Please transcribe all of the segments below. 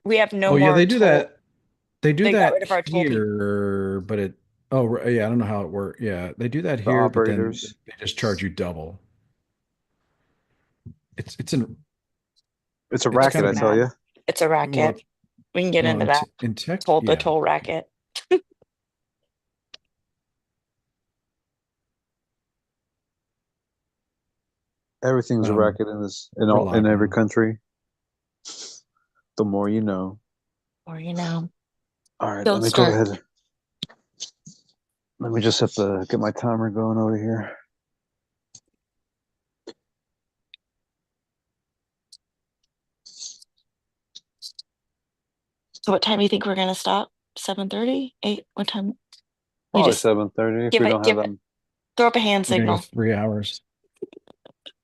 We have no Oh yeah, more they do toll. that. They do They got that rid of our toll people. here, but yeah, I don't know how it works. Yeah, they do that The here, but then operators. they just charge you double. It's an It's a it's It's kind racket, of I an tell mad. you. It's a well racket. We can get well into that. in tech, The yeah. toll racket. Everything's a racket in We're in live every now. country. The more you know. Or, All right, let don't me go start. ahead. Let me just have to get my timer going over here. So what time do you think we're gonna stop? 7:30? 8? What time? We Probably just 7:30 if we don't have them. throw up a hand We're gonna go signal. 3 hours.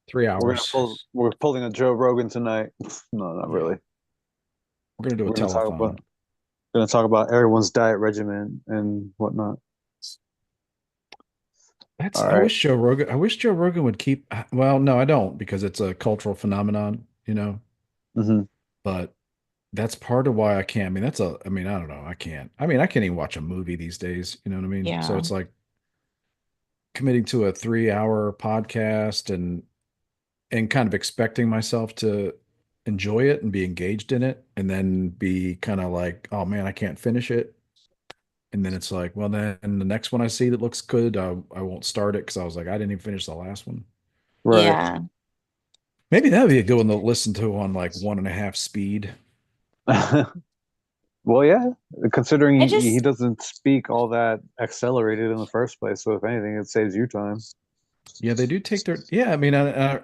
3 hours. We're pulling a Joe Rogan tonight. No, not Yeah. really. We're gonna do a We're telethon. gonna talk about everyone's diet regimen and whatnot. That's All right. I wish Joe Rogan would keep well, no, I don't, because it's a cultural phenomenon, Hmm. but that's part of why I can't. I mean, I don't know. I can't. I mean, I can't even watch a movie these days. You know what I mean? So Yeah. it's like committing to a 3 hour podcast and kind of expecting myself to enjoy it and be engaged in it and then be kind of like, oh man, I can't finish it. And then it's like, well, then the next one I see that looks good, I won't start it because I was like, I didn't even finish the last one. Right. Yeah. Maybe that would be a good one to listen to on like 1.5 speed. Well, yeah, considering I he just doesn't speak all that accelerated in the first place, so if anything, it saves you time. Yeah, they do take their, yeah, I mean, and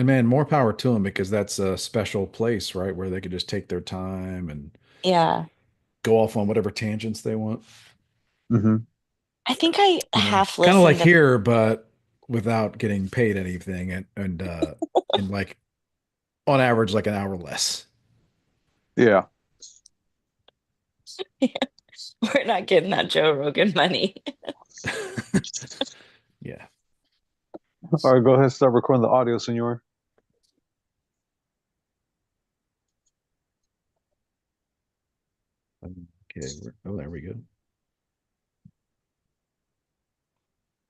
man, more power to them because that's a special place, right? Where they could just take their time and yeah. go off on whatever tangents they want. Hmm. I think I half Kind of like listened to here, but without getting paid anything and in like on average, like an hour less. Yeah. we're not getting that Joe Rogan money. Yeah. All right, go ahead and start recording the audio, senor. Okay. Oh, there we go.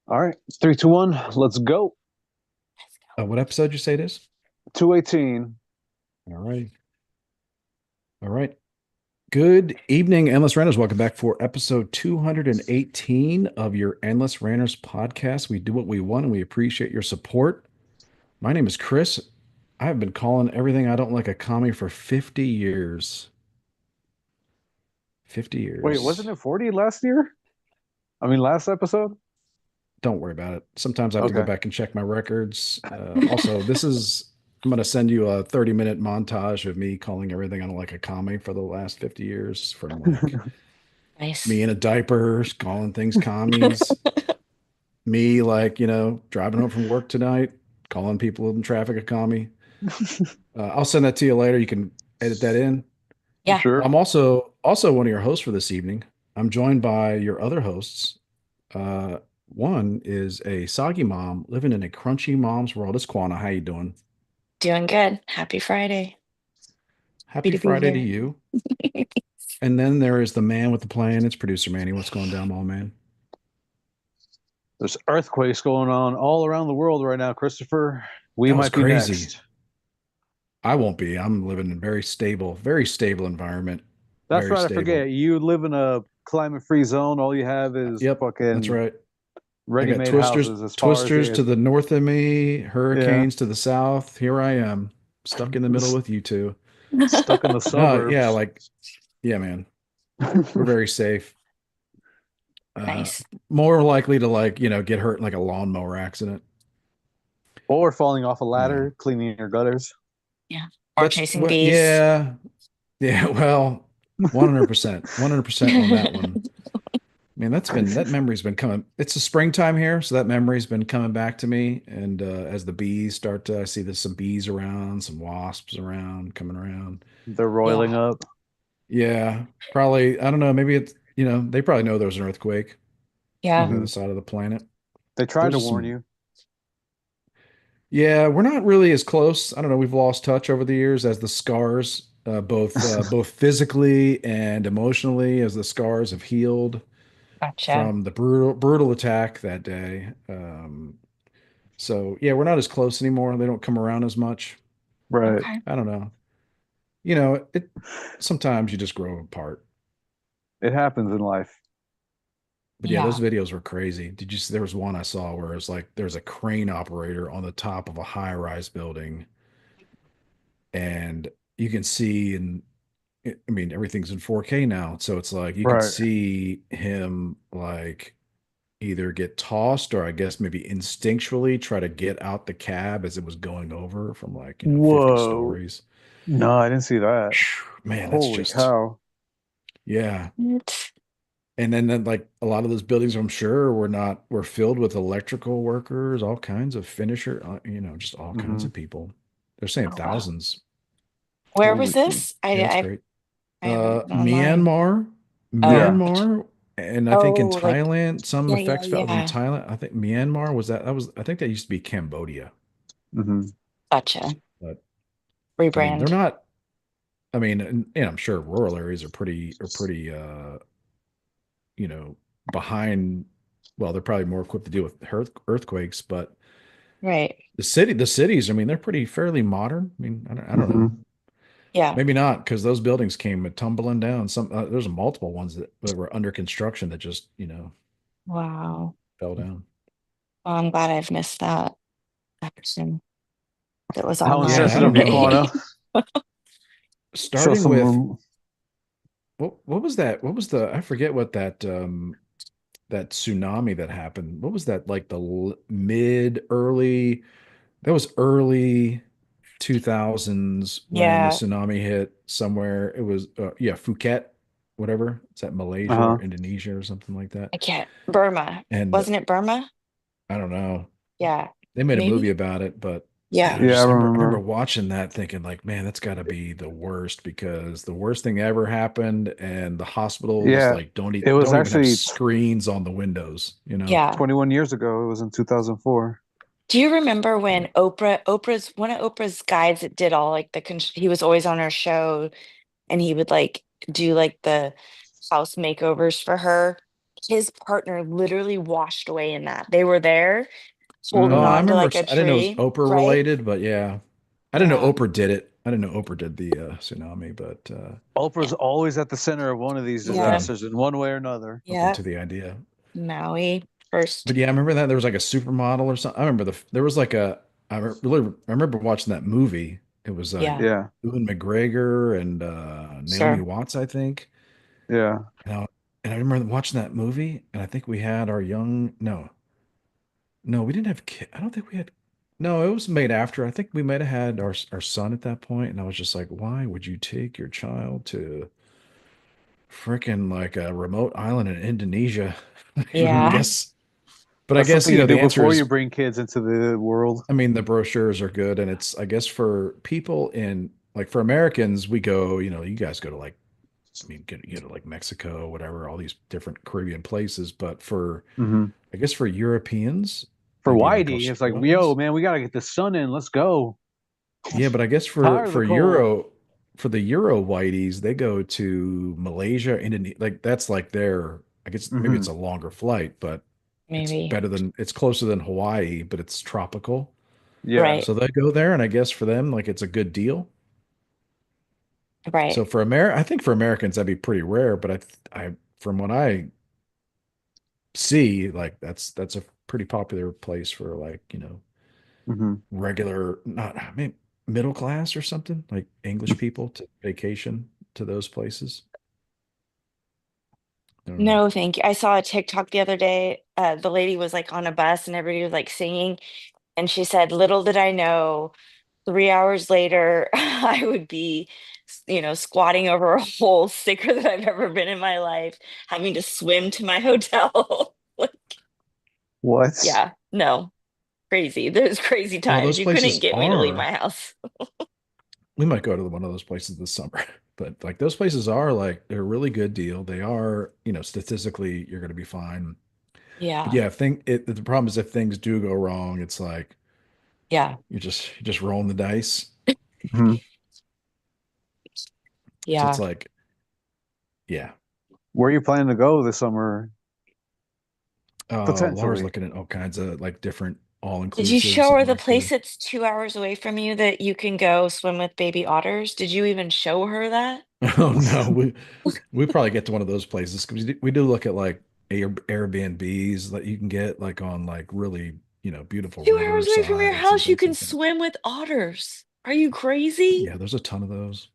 All right, three, two, one, let's go. What episode you say it is? 218. All right. All right. Good evening, Endless Ranters. Welcome back for episode 218 of your Endless Ranters podcast. We do what we want and we appreciate your support. My name is Chris. I have been calling everything I don't like a commie for 50 years. 50 Wait, wasn't years. it 40 last year? I mean, last episode? Don't worry about it. Sometimes I have to go Okay. back and check my records. Also, I'm going to send you a 30-minute montage of me calling everything I don't like a commie for the last 50 years from like Nice. me in a diaper, calling things commies, me like, driving home from work tonight, calling people in traffic a commie. I'll send that to you later. You can edit that in. Yeah. Sure. I'm also one of your hosts for this evening. I'm joined by your other hosts. Uh, One is a soggy mom living in a crunchy mom's world. It's Quana. How you doing? Doing good. Happy Friday. Happy Happy to be Friday to here. you. And then there is the man with the plan. It's producer Manny. What's going down, my man? There's earthquakes going on all around the world right now, Christopher. We That was might be crazy. next. I won't be. I'm living in a very stable environment. That's Very right. I stable. forget. You live in a climate-free zone. All you have is Yep, that's fucking right. I got ready-made twisters, houses as far as twisters to the the north of me, yeah, hurricanes to the south. Here I am, stuck in the middle with you two. stuck in the No, yeah, suburbs. yeah, man. We're very safe. Uh, Nice. More likely to get hurt in like a lawnmower accident. Or falling off a Yeah. ladder, cleaning your gutters. Yeah. Or chasing Well, bees. yeah. Yeah, well, 100%. 100% on that one. Man, that memory's been coming. It's the springtime here, so that memory's been coming back to me. And as the bees start to, I see there's some bees around, some wasps around, coming around. They're roiling Yeah. up. Yeah, probably. I don't know. Maybe they probably know there's an earthquake on Yeah. the other Hmm. side of the planet. They tried Those to are warn some. you. Yeah, we're not really as close. I don't know. We've lost touch over the years as the scars both physically and emotionally as the scars have healed Gotcha. from the brutal attack that day. So yeah, we're not as close anymore. They don't come around as much. Right. Okay. I don't know. You know, it sometimes you just grow apart. It happens in life. But yeah, those Yeah. videos were crazy. Did you see there was one I saw where it's like there's a crane operator on the top of a high-rise building and you can see and I mean everything's in 4K now, so it's like you could Right. see him like either get tossed or I guess maybe instinctually try to get out the cab as it was going over from like, 50 Whoa. stories. No, I didn't see that. Man, that's Holy just cow. yeah. It's- And then like a lot of those buildings, I'm sure, were filled with electrical workers, all kinds of finisher, just all kinds Hmm. of people. They're saying oh, wow. thousands. Where was Holy cow. this? Yeah, it's great. I haven't been online. Myanmar, Yeah. Oh, and I think in oh, like, Thailand, some yeah, yeah, effects felt in yeah. Thailand. I think Myanmar was I think that used to be Cambodia. Hmm. Gotcha. But I mean, they're Rebrand. not. I mean, and I'm sure rural areas are pretty behind. Well, they're probably more equipped to deal with earthquakes, but Right. the cities, I mean, they're pretty fairly modern. I mean, I don't know. Hmm. Yeah. Maybe not because those buildings came tumbling down. There's multiple ones that were under construction that just Wow. fell down. Well, I'm glad I've missed that action that was How online Yeah, I for insensitive don't do you know. want me. Like to show starting with some? what was that? What was the I forget what that tsunami that happened. What was that like the mid early that was early 2000s when the Yeah. tsunami hit somewhere. It was yeah, Phuket, whatever. Is that Malaysia or Uh-huh. Indonesia or something like that? I can't. Burma. And Wasn't it Burma? I don't know. Yeah. They made a movie Maybe? about it, but Yeah. Yeah, I I remember remember. watching that thinking like, man, that's got to be the worst because the worst thing ever happened, and the hospitals Yeah, like it was don't even have actually screens on the windows. Yeah. 21 years ago. It was in 2004. Do you remember when Oprah's one of Oprah's guys that did all like he was always on her show and he would like do like the house makeovers for her. His partner literally washed away in that. They were there holding Oh, Mm. I on to remember. like a I didn't know it was tree, Oprah right? related, but yeah, I didn't know Yeah. Oprah did it. I didn't know Oprah did the tsunami, but Yeah. Oprah's always at the center of one of these Yeah. open disasters in one way or another. open Yeah. to the idea. Maui But first. yeah, I remember that there was like a supermodel or something. I remember there was like I remember watching that movie. It was Yeah. Yeah, Ewan McGregor and Naomi Sure. Watts, I think. yeah. And I remember watching that movie, and I think we had our young no, we didn't have kid. I don't think we had. No, it was made after. I think we might have had our son at that point, and I was just like, why would you take your child to freaking like a remote island in Indonesia? I Hmm. Yeah. guess, but I That's guess something you the do answer before you is. bring kids into the world. I mean, the brochures are good, and it's I guess for people in like for Americans, we go. You guys go to like I mean, get to like Mexico, whatever, all these different Caribbean places. But Hmm. I guess for Europeans, For maybe like Whitey, it's like, yo, Australians. man, we gotta get the sun in. Let's go. Yeah, but I guess Tired of the cold. For the Euro whiteys, they go to Malaysia, Indonesia. Like that's like their I guess maybe it's Hmm. a longer flight, but Maybe. it's closer than Hawaii, but it's tropical. Yeah. Right. So they go there, and I guess for them, like it's a good deal. Right. So I think for Americans that'd be pretty rare, but from what I see, like that's a pretty popular place for like, Hmm. regular, not, I mean, middle class or something, like English people to vacation to those places. I don't know. No, thank you. I saw a TikTok the other day. The lady was like on a bus and everybody was like singing. And she said, little did I know, 3 hours later, I would be, squatting over a hole sicker than I've ever been in my life, having to swim to my hotel. Like, What? yeah, no, crazy. There's crazy Well, times. those You couldn't places get me to leave are, my house. we might go to one of those places this summer, but like those places are like, they're a really good deal. They are, statistically, you're going to be fine. But Yeah, yeah, the problem is if things do go wrong, it's like, yeah. you're just rolling the dice. Hmm. So it's Yeah. like, yeah. Where are you planning to go this summer? Laura's Potentially. looking at all kinds of like different all Did you show inclusives and her the like place that's 2 hours away from you that you can go swim with baby otters? Did you even show her that? oh no, we probably get to one of those places because we do look at like Airbnbs that you can get like on like really, beautiful 2 hours away from your riversides and house, you things can like that. swim with otters. Are you crazy? Yeah, there's a ton of those.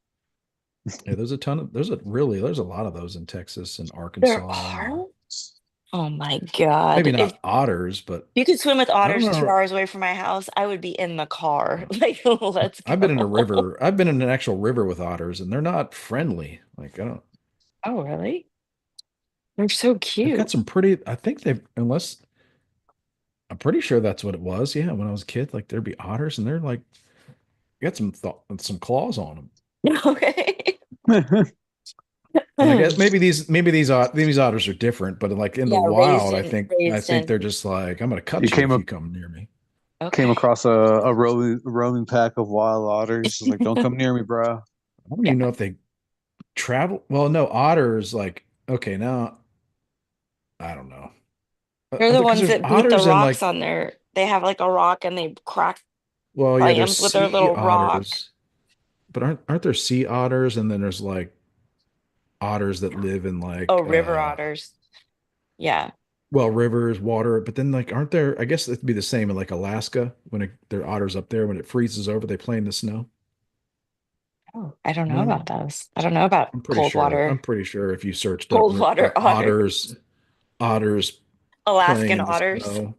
Yeah, there's a lot of those in Texas and There Arkansas and are? Oh my maybe God. If not otters, but you could swim with I don't otters two know. hours away from my house, I would be in the car. Like, let's I've been in a go. river. I've been in an actual river with otters, and they're not friendly. Like I don't. Oh, really? They're so They've got cute. some pretty. I think they've unless I'm pretty sure that's what it was. Yeah, when I was a kid, like there'd be otters, and they're like got some claws on them. Okay. And I guess maybe these otters are different, but like in the Yeah, wild, I raised think in. they're just like I'm gonna You cut you if you come near me. came Okay. across a roaming pack of wild otters. It's like, don't come near me, bro. I don't Yeah. even know if they travel. Well, no, otters like okay now I don't know They're the because ones there's that beat the otters and rocks like on their, they have like a rock and they crack well yeah there's clams with their sea little rock. otters, but aren't there sea otters and then there's like otters that live in Oh, like river otters. Yeah. well rivers water, but then like aren't there I guess it'd be the same in like Alaska when there are otters up there when it freezes over they play in the snow. Oh, I don't know No, about those. I don't know about I'm pretty sure if you searched up cold water otters, otters playing Alaskan in the otters. snow.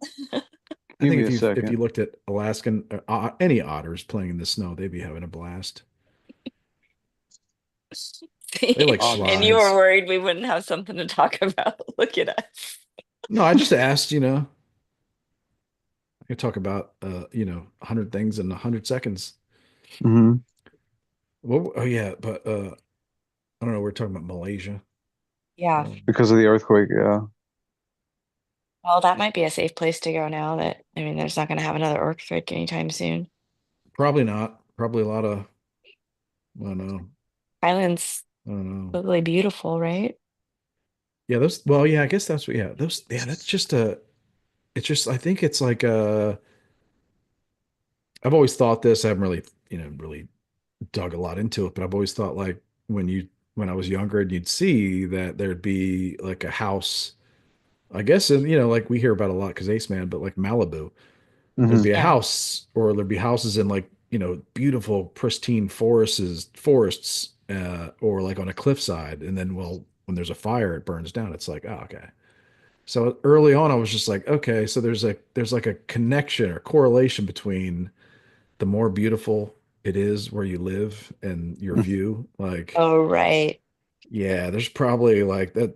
I Give think me a if you second. looked at Alaskan any otters playing in the snow, they'd be having a blast. They like And you were slides. worried we wouldn't have something to talk about. Look at us. No, I just asked, I could talk about 100 things in 100 seconds. Hmm. Well, oh yeah, but I don't know, we're talking about Malaysia. Yeah. Because of the earthquake, yeah. Well, that might be a safe place to go now that, I mean, there's not going to have another earthquake anytime soon. Probably not. Probably a lot of I don't know. Thailand's I don't know. really beautiful, right? Yeah, those well, yeah, I guess that's what yeah, those yeah, that's just a it's just I think it's like I've always thought this, I haven't really, really dug a lot into it, but I've always thought like when I was younger and you'd see that there'd be like a house, I guess, and like we hear about a lot because Ace Man, but like Malibu, there'd Hmm. be a Yeah. house or there'd be houses in like, beautiful, pristine forests, or like on a cliffside. And then, well, when there's a fire, it burns down. It's like, oh, okay. So early on, I was just like, okay, so there's like a connection or correlation between the more beautiful it is where you live and your view. Like, Oh, right. yeah, there's probably like that,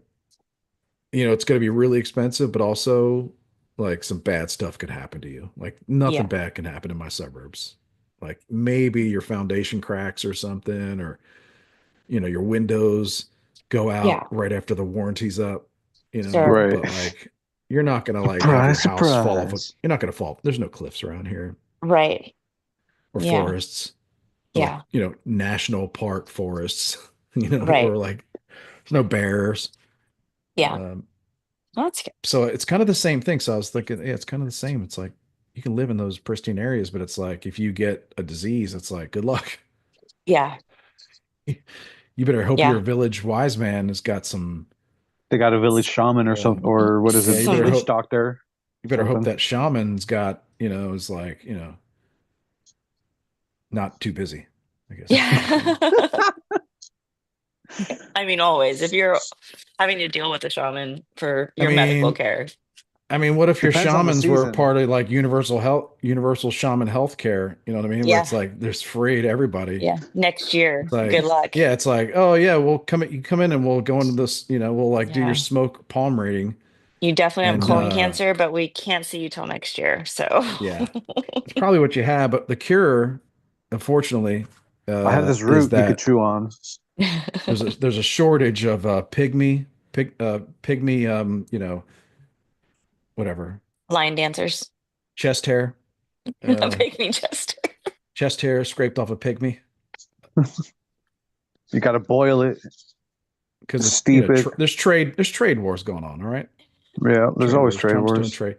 it's going to be really expensive, but also like some bad stuff could happen to you. Like nothing Yeah. bad can happen in my suburbs. Like maybe your foundation cracks or something, or, your windows go out Yeah. right after the warranty's up, Sure. Right. but like you're not going to like have your Surprise, house fall off. surprise. You're not going to fall. There's no cliffs around here Right. or Yeah. forests or like, Yeah. national park forests, Right. or like there's no bears. Yeah. Um, Well, that's good. so it's kind of the same thing. So I was thinking, yeah, it's kind of the same. It's like you can live in those pristine areas, but it's like if you get a disease, it's like good luck. Yeah. You better hope your Yeah. village wise man has got some. They got a village shaman or Uh, something, or what is yeah, it, you a better Some, witch hope. doctor, You better hope something. that shaman's got, is like, not too busy. I guess is what I'm saying. yeah. I mean, always, if you're having to deal with a shaman for I your medical mean, care, what if your Depends on the shamans were season. part of like universal shaman healthcare? You know what I mean? Where yeah. it's like there's free to everybody. Yeah. Next It's year, like, good luck. yeah, it's like, oh yeah, we'll come you come in and we'll go into this, we'll like do your Yeah. smoke palm reading. You definitely have And colon cancer, but we can't see you till next year. So, yeah, it's probably what you have, but the cure, unfortunately, I have this is root you could that chew on. there's a shortage of pygmy whatever, line dancers, chest hair, a uh pygmy chest. chest hair scraped off a pygmy. You got to boil it, because it's steep it. there's trade wars going on. All right, Yeah, there's trade always wars. trade wars.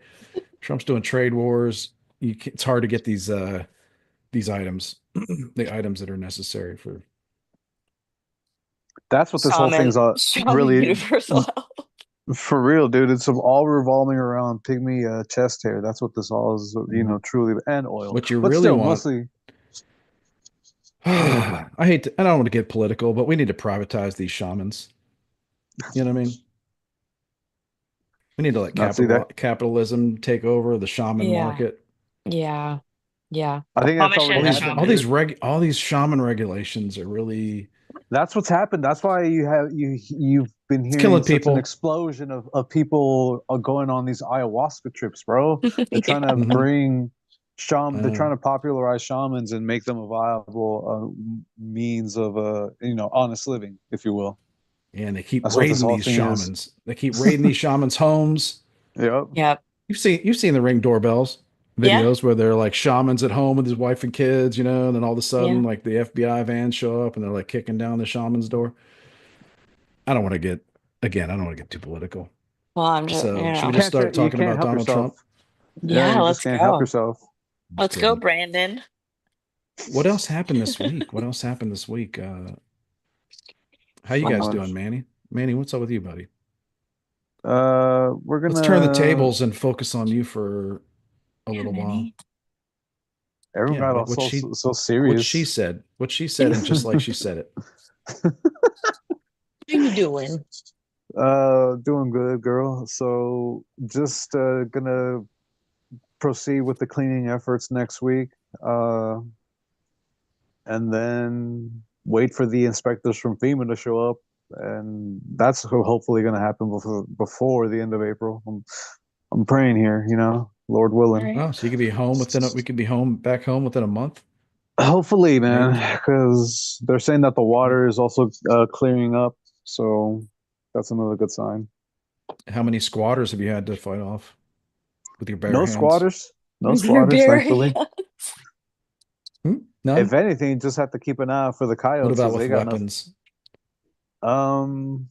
Trump's doing trade wars. It's hard to get these items, the items that are necessary for. That's what this whole Shaman, thing's shaman really universal health. for real, dude. It's all revolving around pygmy chest hair. That's what this all is, Mhm. truly, and oil. What you But really still, want. mostly. I don't want to get political, but we need to privatize these shamans. You know what I mean? We need to let Not see that. capitalism take over the shaman Yeah, market. yeah, yeah. I think that's Amish already and the happened. shaman. All these shaman regulations are really That's what's happened. That's why you've been it's hearing killing such an people. explosion of people going on these ayahuasca trips, bro. They're trying Yeah. to Hmm. bring they're Uh, trying to popularize shamans and make them a viable means of honest living, if you will. and they keep That's what this raiding whole these thing is. shamans. They keep raiding these shamans' homes. Yep. Yep. You've seen the Ring doorbells Yeah. videos where they're like shamans at home with his wife and kids, and then all of a sudden Yeah. like the FBI vans show up and they're like kicking down the shaman's door. I don't want to get again, I don't want to get too political. Well, I'm just, So should You we just can't start you talking can't about help Donald yourself. Trump? Yeah, yeah, you just let's can't help go. yourself. I'm just Let's go, kidding. Brandon. What else happened this week? What else happened this week? How you So guys doing, much. Manny? Manny, what's up with you, buddy? We're Let's turn the gonna. tables and focus on you for a Yeah, little while. Manny. Everyone Yeah, got all so serious. what she said, and just like she said it. How you doing? Doing good, girl. So just gonna proceed with the cleaning efforts next week, uh, and then wait for the inspectors from FEMA to show up, and that's hopefully gonna happen before the end of April. I'm praying here, Lord All willing. right. Oh, so you could be home we could be back home within a month, Hopefully, man, maybe. because they're saying that the Mm. water is also clearing up, so that's another good sign. How many squatters have you had to fight off with your bare No hands? squatters, no With your squatters, bare thankfully. hands. Hmm? If None? anything, just have to keep an eye out for the What coyotes about because with they got nothing. weapons? Um,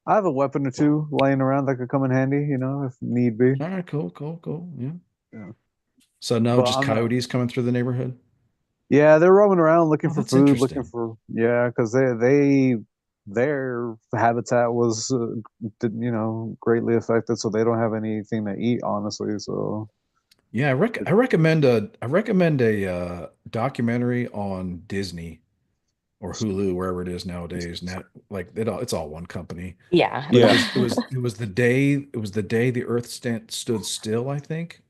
I have a weapon or two laying around that could come in handy, if need be. All right, cool, cool, cool. Yeah. Yeah. So no, But just I'm not. coyotes coming through the neighborhood. Yeah, they're roaming around looking Oh, for that's food, looking interesting. for because their habitat was greatly affected, so they don't have anything to eat, honestly. So Yeah, I recommend a documentary on Disney or Hulu, wherever it is nowadays. Net like it's all one company. Yeah. But yeah, it was the day the Earth stood still, I think,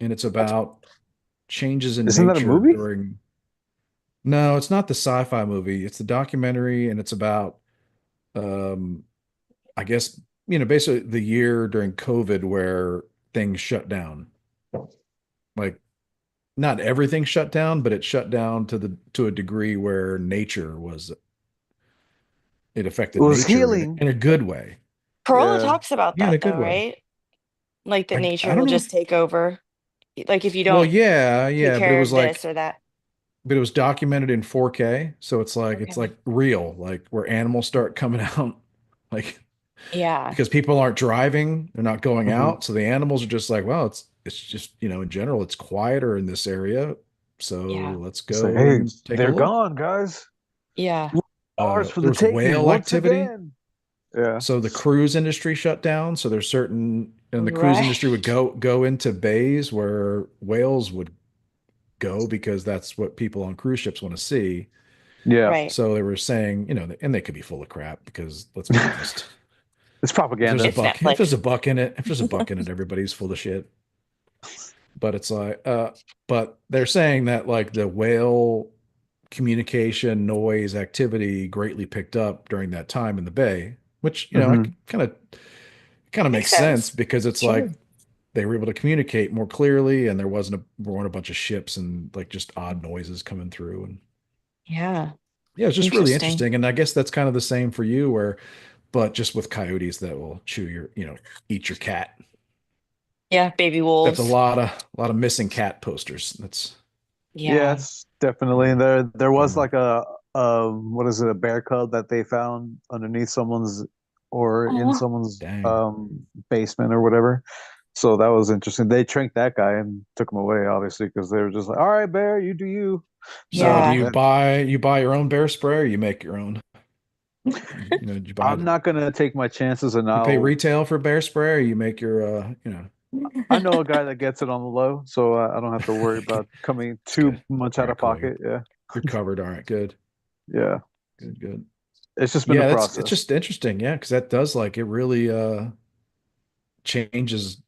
and it's about changes in isn't that a nature movie? during. No, it's not the sci-fi movie. It's the documentary, and it's about um, I guess basically the year during COVID where things shut down. Like not everything shut down, but it shut down to a degree where nature was it It affected was nature healing. in a good way. Corolla Yeah, talks about Yeah, in a that good though, way. right? Like that nature I will don't know just if take over. Like if you well, don't yeah, take yeah, care of this or that. but it was documented in 4K, so it's Okay. like real, like where animals start coming out, like Yeah. because people aren't driving, they're not going hmm out, so the animals are just like, well, it's just in general, it's quieter in this area, so Yeah. let's it's like, go hey, and take a they're look. gone, guys. Yeah. Ours for There the was taking whale once activity. again. Yeah. So the cruise industry shut down. So there's certain, and the cruise Right. industry would go into bays where whales would go because that's what people on cruise ships want to see. Yeah. Right. So they were saying, and they could be full of crap because let's be honest, It's It's if there's Netflix. a buck in it, if there's a buck in it, everybody's full of shit. But it's like, but they're saying that like the whale communication, noise, activity greatly picked up during that time in the bay, which I hmm kind of Makes makes sense sense. because it's Sure. like they were able to communicate more clearly and there weren't a bunch of ships and like just odd noises coming through. And Yeah. yeah, it's just really Interesting. interesting. And I guess that's kind of the same for you but just with coyotes that will eat your cat. Yeah. Baby That's wolves. a lot of missing cat posters. That's Yeah. Yes, definitely. yeah, There was bummer. like what is it, a bear cub that they found underneath someone's or in Oh, someone's Dang. basement or whatever. So that was interesting. They tranked that guy and took him away, obviously, because they were just like, "All right, bear, you do you." So do yeah. you buy your own bear spray or you make your own? Did you buy I'm it? not gonna take my chances, and You pay I'll. retail for bear spray or you make your I know a guy that gets it on the low, so I don't have to worry about coming it's too good. much All out right, of cool. pocket. Yeah, You're covered. All right, good. yeah. Good, good. It's just been a Yeah, that's it's process. just interesting, yeah, because that does like it really changes,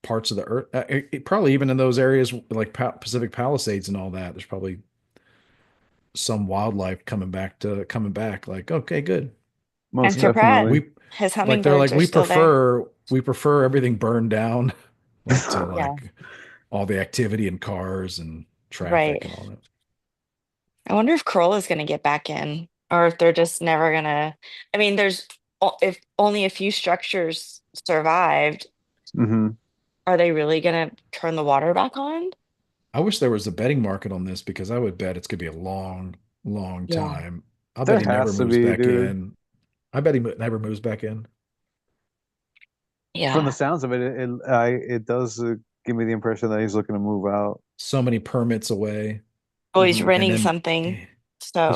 parts of the earth. Probably even in those areas like Pacific Palisades and all that, there's probably some wildlife coming back. Like, okay, good. Most And for Yeah. Pratt, definitely. We his like they're hummingbirds like are still there. we prefer everything burned down, like to Yeah, like all the activity in cars and traffic right. and all that. I wonder if Kroll is going to get back in, or if they're just never gonna. I mean, if only a few structures survived, Hmm. are they really gonna turn the water back on? I wish there was a betting market on this because I would bet it's gonna be a long, long Yeah. time. I'll bet There he never has to moves be, back dude. in. I bet he never moves back in. From the Yeah. sounds of it, it does give me the impression that he's looking to move out. So many permits away, Well, he's Hmm. and renting then something, eh, so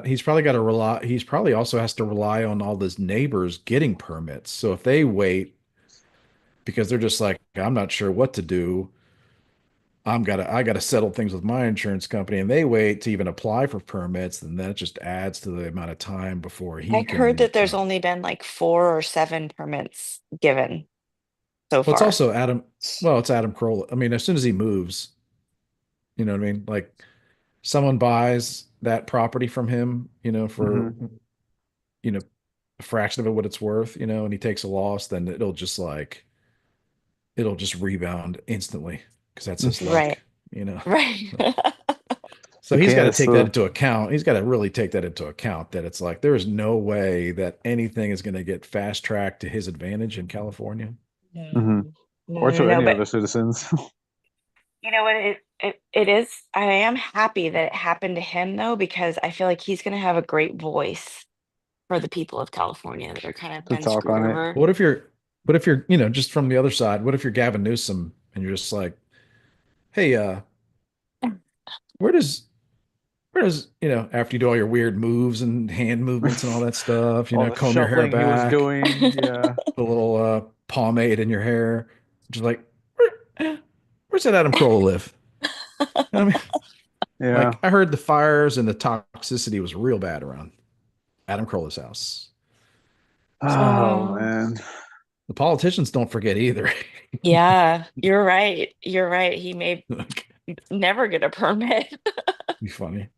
he's probably got to rely. He's probably also has to rely on all his neighbors getting permits. So if they wait because they're just like, I'm not sure what to do. I gotta settle things with my insurance company, and they wait to even apply for permits, and that just adds to the amount of time before I he heard can. that there's only been like 4 or 7 permits given so Well, it's far. also Adam. Well, it's Adam Carolla. I mean, as soon as he moves, you know what I mean. Like someone buys that property from him, for Hmm. you know a fraction of what it's worth, and he takes a loss, then it'll just rebound instantly because that's his luck, Right. you know. Right. So You he's got can't. to It's take that the into account. He's got to really take that into account that it's like there is no way that anything is going to get fast tracked to his advantage in California. hmm No. No, or no, to no. any But other citizens. you know what? It is. I am happy that it happened to him though, because I feel like he's going to have a great voice for the people of California that are kind of To been talk screwed on it. over. What if you're, just from the other side, what if you're Gavin Newsom and you're just like, hey, where does after you do all your weird moves and hand movements and all that stuff, All the comb your hair shuffling he was back, doing. Yeah. a little pomade in your hair, just like, where's that Adam Carolla live? I mean, Yeah. like I heard the fires and the toxicity was real bad around Adam Carolla's house. So Oh Oh, man. the politicians don't forget either. yeah, you're right. You're right. He may Like, never get a permit. be funny.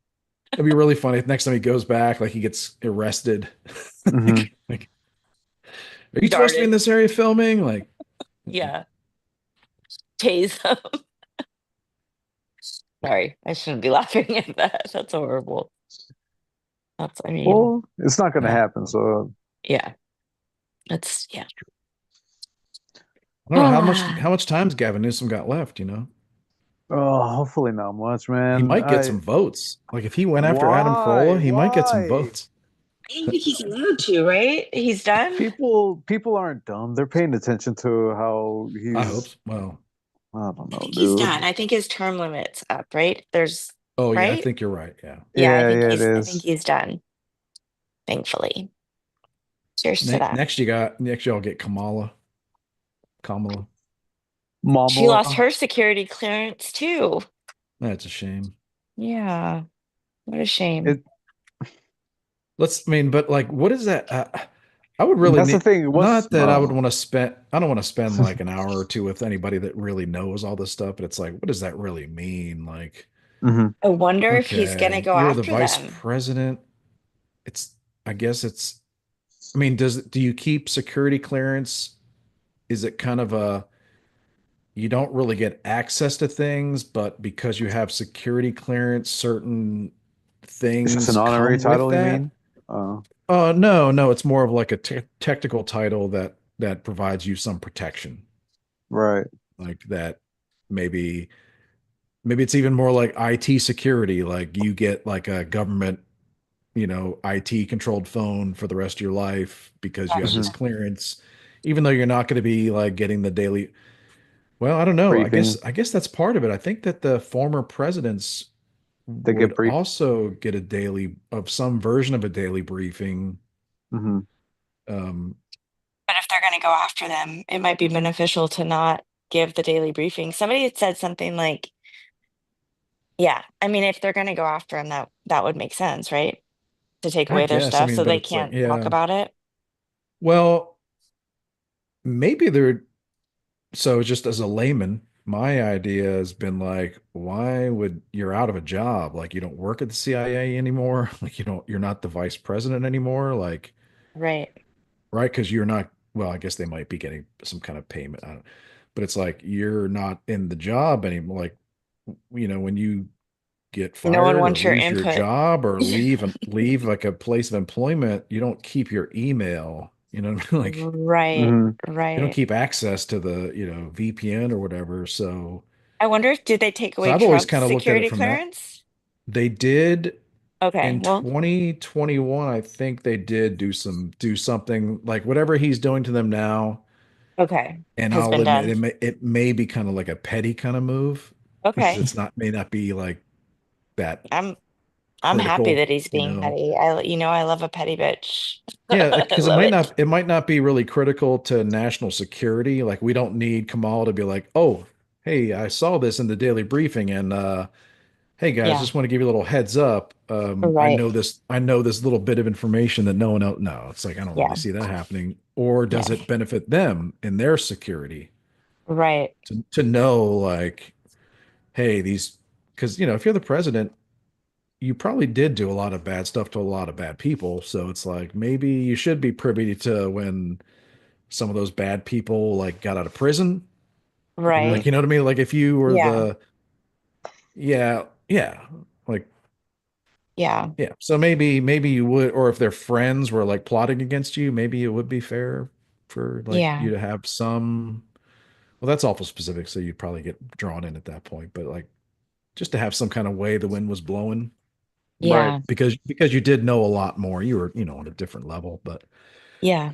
It'd be really funny if next time he goes back, like he gets arrested. Hmm. like, are you supposed to be in Darted. this area filming? Like, Yeah. Tase him. Sorry, I shouldn't be laughing at that. That's horrible. I mean, Well, it's not going to no. happen. So, yeah, yeah. I don't know how much time's Gavin Newsom got left, hopefully not much, He man. might get some votes. Like if he went after Adam Why? Carolla, he might get some Why? votes. I don't think he's allowed to, right? He's done. People aren't dumb. They're paying attention to how I hope he's. so. Well, I don't I know, think he's dude. done. I think his term limit's up, right? oh yeah, I Right? think you're right. Yeah. Yeah, Yeah, yeah, it I think is. he's done, thankfully. Cheers to that. Next y'all get Kamala. She lost Mama. her security clearance too. That's a shame. Yeah, what a shame. It. I mean, but like, what is that? I would really That's the need, thing. What's not that I don't want to spend like an hour or two with anybody that really knows all this stuff, but it's like, what does that really mean? Like, hmm I wonder if he's gonna okay, go you're the after vice them. president. It's, I guess I mean, do you keep security clearance? Is it kind of you don't really get access to things, but because you have security clearance, certain It's just things an honorary come with title, you that? mean? Uh, No, it's more of like a technical title that provides you some protection, right. like that. Maybe it's even more like IT security, like you get like a government. IT controlled phone for the rest of your life because you have this Hmm. Gotcha. clearance, even though you're not going to be like getting the daily. Well, I don't know. I guess Briefings. I guess that's part of it. I think that the former presidents They would get brief. also get a daily of some version of a daily briefing. Hmm. Um, But if they're going to go after them, it might be beneficial to not give the daily briefing. Somebody had said something like, yeah, I mean, if they're going to go after them, that would make sense, right? To take I away their guess. I stuff mean, so but they it's like, can't talk yeah. about it. Well, maybe they're so just as a layman, my idea has been like, why would you're out of a job? Like you don't work at the CIA anymore. Like you're not the vice president anymore. Like, Right. right? Because you're not, well, I guess they might be getting some kind of payment. I don't, but it's like you're not in the job anymore. Like, when you get No one fired or wants your lose your input. job or leave like a place of employment, you don't keep your email. You know what I mean? Like Right. Hmm. you don't Right. keep access to the, VPN or whatever. I wonder, did they take So away I've always Trump's kind of looked at it security from that. clearance? They did Okay. in Well, 2021, I think they did do something like whatever he's doing to them now. okay. And Has I'll been admit done. it may be kind of like a petty kind of move because Okay. it's not may not be like that I'm I'm happy critical, that he's being petty. I love a petty bitch. Yeah, I because it love might it. not it might not be really critical to national security. Like we don't need Kamal to be like, "Oh, hey, I saw this in the daily briefing and hey guys, Yeah. just want to give you a little heads up. Right. I know this little bit of information that no one else. No, it's like I don't really Yeah. see that happening. Or Yeah. does it benefit them in their security Right. to know like, hey, these because if you're the president, you probably did do a lot of bad stuff to a lot of bad people. So it's like maybe you should be privy to when some of those bad people like got out of prison. Hmm. Like, Right. you know what I mean? Like if you were Yeah. yeah, yeah, like Yeah. yeah. So maybe you would, or if their friends were like plotting against you, maybe it would be fair for like Yeah. you to have some. Well, that's awful specific, so you'd probably get drawn in at that point. But like just to have some kind of way the wind was blowing Right. Yeah. because you did know a lot more. You were on a different level. But Yeah.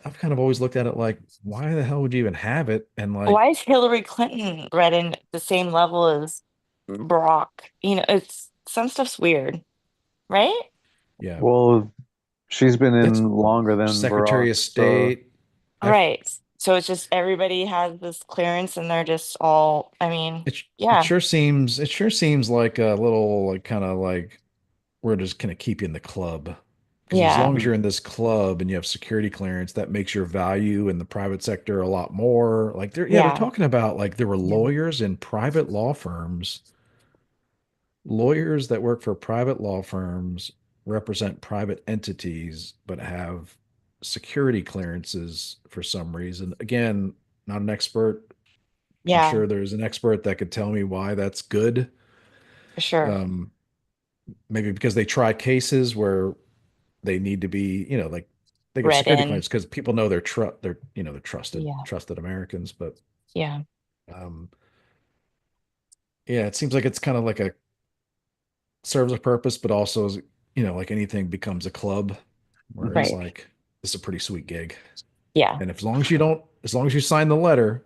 I've kind of always looked at it like, why the hell would you even have it? And like, Why is Hillary Clinton read in the same level as Barack? It's some stuff's weird, right? yeah, Well, she's been that's in longer than Barack, Secretary of so State. I've Right. So it's just everybody has this clearance and they're just all, I mean, it yeah. sure seems like a little like kind of like we're just gonna keep you in the club. Because as Yeah. long as mhm. you're in this club and you have security clearance, that makes your value in the private sector a lot more. Like they're Yeah. talking about like there were Yeah. lawyers in private law firms, lawyers that work for private law firms represent private entities, but have security clearances for some reason. Again, not an expert. I'm Yeah, sure there's an expert that could tell me why that's good. for sure. Um, Maybe because they try cases where they need to be, like they get Read security in. clearance because people know they're trusted Yeah. Americans. But Yeah. um, yeah, it seems like it's kind of like a serves a purpose, but also like anything becomes a club where it's Right. like it's a pretty sweet gig. Yeah. And as long as you sign the letter,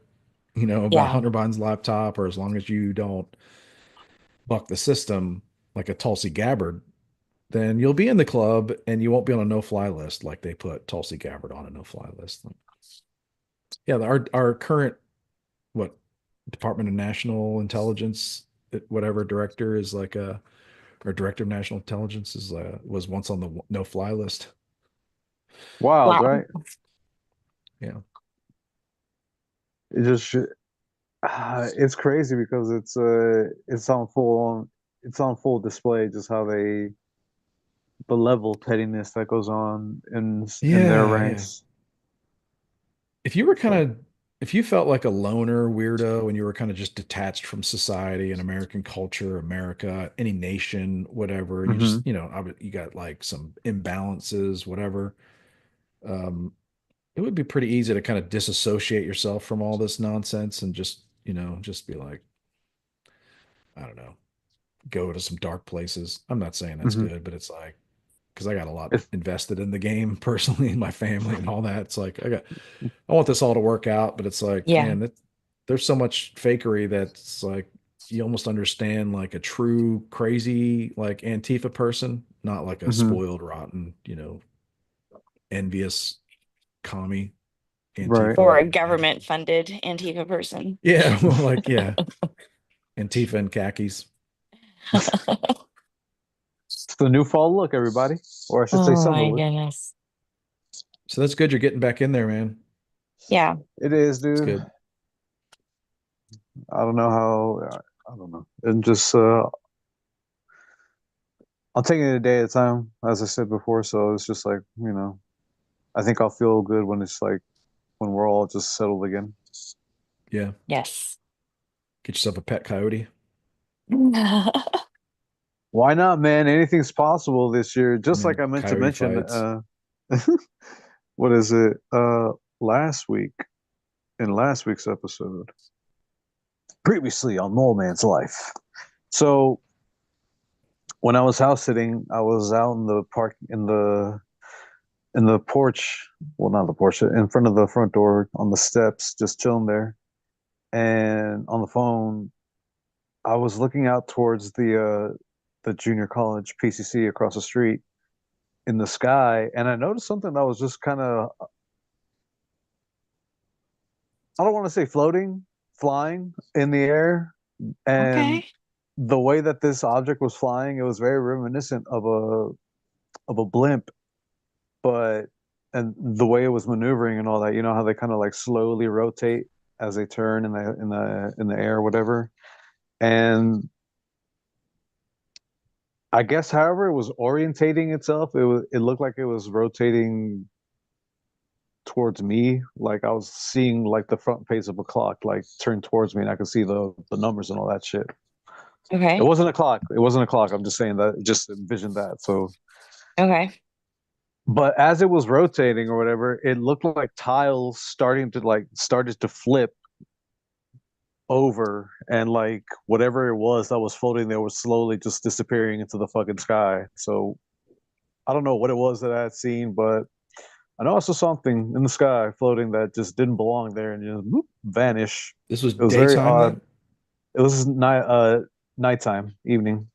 about Yeah. Hunter Biden's laptop, or as long as you don't buck the system like a Tulsi Gabbard, then you'll be in the club and you won't be on a no-fly list like they put Tulsi Gabbard on a no-fly list. Yeah, our current what Department of National Intelligence, whatever director is like a or director of national intelligence is was once on the no-fly list. Wild, Wow. right? Yeah, It just it's crazy because it's on full display just how they the level of pettiness that goes on in their yeah, yeah. ranks. If you were kind So, of if you felt like a loner weirdo and you were kind of just detached from society and American culture, America, any nation, whatever, and you hmm. just, you got like some imbalances, whatever. Um, it would be pretty easy to kind of disassociate yourself from all this nonsense and just be like, I don't know, go to some dark places. I'm not saying that's Hmm. good, but it's like, because I got a lot It's, invested in the game personally, and my family and all that. It's like I want this all to work out, but it's like, Yeah. man, there's so much fakery that's like you almost understand like a true crazy like Antifa person, not like a mhm, spoiled, rotten, envious commie right. Or Antifa. a government funded Antifa person. Yeah, well, like yeah, Antifa and khakis. It's the new fall look, everybody, or I should say Oh summer my look. goodness. So that's good. You're getting back in there, man. Yeah. It is, It's dude. good. I don't know how. I don't know. And just I'm taking it a day at a time, as I said before. So it's just like I think I'll feel good when it's like when we're all just settled again. Yeah. Yes. Get yourself a pet coyote. Why not, man? Anything's possible this year. Just like Man, I meant to coyote mention, fights. what is it? Last week in last week's episode, previously on Mole Man's Life. So when I was house sitting, I was out in the park in the porch. Well, not the porch, in front of the front door on the steps, just chilling there. And on the phone, I was looking out towards the junior college PCC across the street in the sky, and I noticed something that was just kind of, I don't want to say floating, flying in the air. And Okay. the way that this object was flying, it was very reminiscent of a blimp, but and the way it was maneuvering and all that, you know how they kind of like slowly rotate as they turn in the air, or whatever. And I guess, however, it was orientating itself. It looked like it was rotating towards me. Like I was seeing like the front page of a clock like turn towards me, and I could see the numbers and all that shit. It Okay. wasn't a clock. It wasn't a clock. I'm just saying that. Just envision that. So, Okay. but as it was rotating or whatever, it looked like tiles started to flip over, and like whatever it was that was floating there was slowly just disappearing into the fucking sky. So I don't know what it was that I had seen, but I know I saw something in the sky floating that just didn't belong there and just whoop, vanish. This was It was very daytime odd. then? It was nighttime, evening.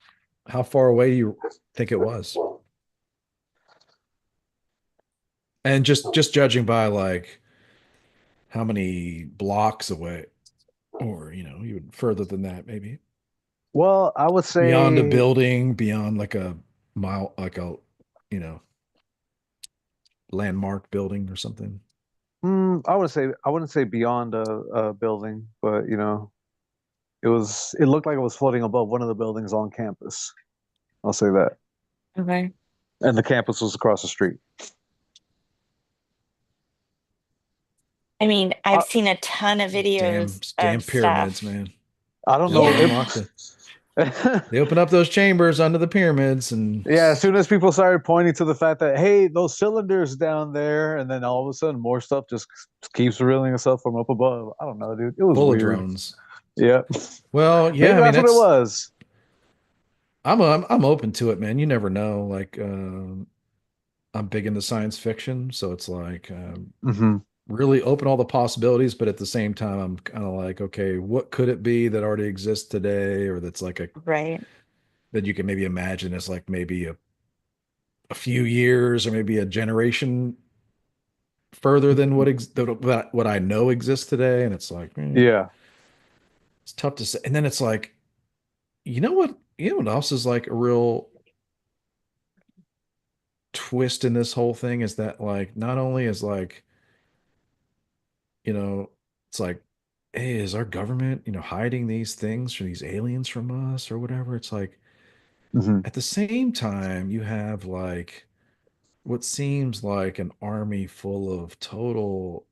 How far away do you think it was? And just judging by like how many blocks away, or even further than that, maybe Well, I would beyond a say building, beyond like a mile, like a you know landmark building or something. I wouldn't say beyond a building, but it looked like it was floating above one of the buildings on campus. I'll say that. Okay. And the campus was across the street. I mean, I've I, seen a ton of Damn, videos of damn pyramids, stuff. man. I don't Just know Yeah. unlock if the. They open up those chambers under the pyramids, and yeah, as soon as people started pointing to the fact that, hey, those cylinders down there, and then all of a sudden more stuff just keeps revealing itself from up above. I don't know, dude. It was full of weird. drones. Yeah. Well, yeah, Maybe I mean that's what it that's was. I'm open to it, man. You never know. Like I'm big into science fiction, so it's like Hmm. really open all the possibilities, but at the same time, I'm kind of like, okay, what could it be that already exists today, or that's like a Right. that you can maybe imagine as like maybe a few years or maybe a generation further than what I know exists today, and it's like Yeah. it's tough to say. And then it's like, what else is like a real twist in this whole thing is that like not only is like you know, it's like, hey, is our government, hiding these things from these aliens from us or whatever? It's like Hmm. at the same time, you have like what seems like an army full of total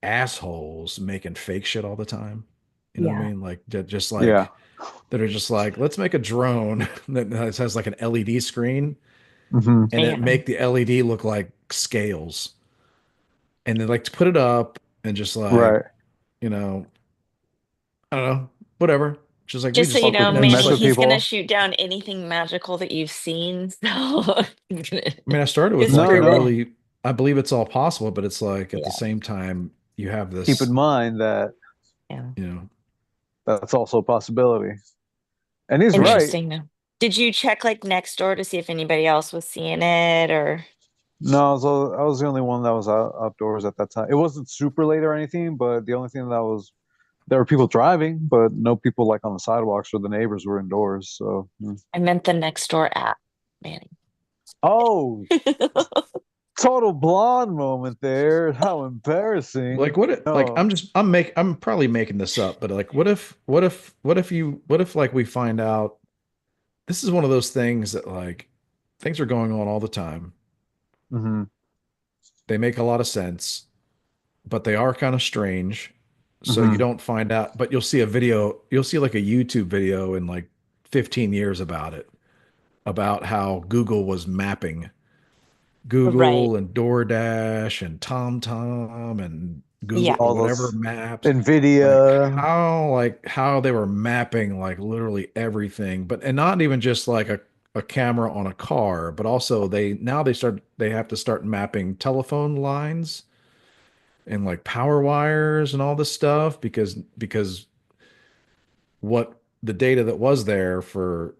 assholes making fake shit all the time. You know what I Yeah. mean? Like just Yeah. like that are just like, let's make a drone that has like an LED screen Hmm. and then Yeah. make the LED look like scales. And then like to put it up and just like, Right. you know, I don't know, whatever. She's like, we Just so just you Fuck know, with that's just Manny, mess with like, he's gonna people. shoot down anything magical that you've seen. So he's gonna I mean, I started with like, No, disprove it. no. I believe it's all possible, but it's like at the Yeah. same time, you have Keep this, in mind that Yeah. you know, that's also a possibility. And he's yeah. right. Interesting though. Did you check like next door to see if anybody else was seeing it or No, so I was the only one that was outdoors at that time. It wasn't super late or anything, but the only thing that was there were people driving, but no people like on the sidewalks or the neighbors were indoors. So, I meant the next door app, Manny. oh, total blonde moment there. How embarrassing. Like what if, like No. I'm probably making this up, but like what if like we find out this is one of those things that like things are going on all the time. Hmm. They make a lot of sense, but they are kind of strange. So you Hmm. don't find out, but you'll see like a YouTube video in like 15 years about it, about how Google was mapping Right. Google and DoorDash and TomTom and Google Yeah. or All whatever those maps, Nvidia. like how they were mapping like literally everything, but and not even just like a camera on a car, but also they have to start mapping telephone lines and like power wires and all this stuff because what the data that was there for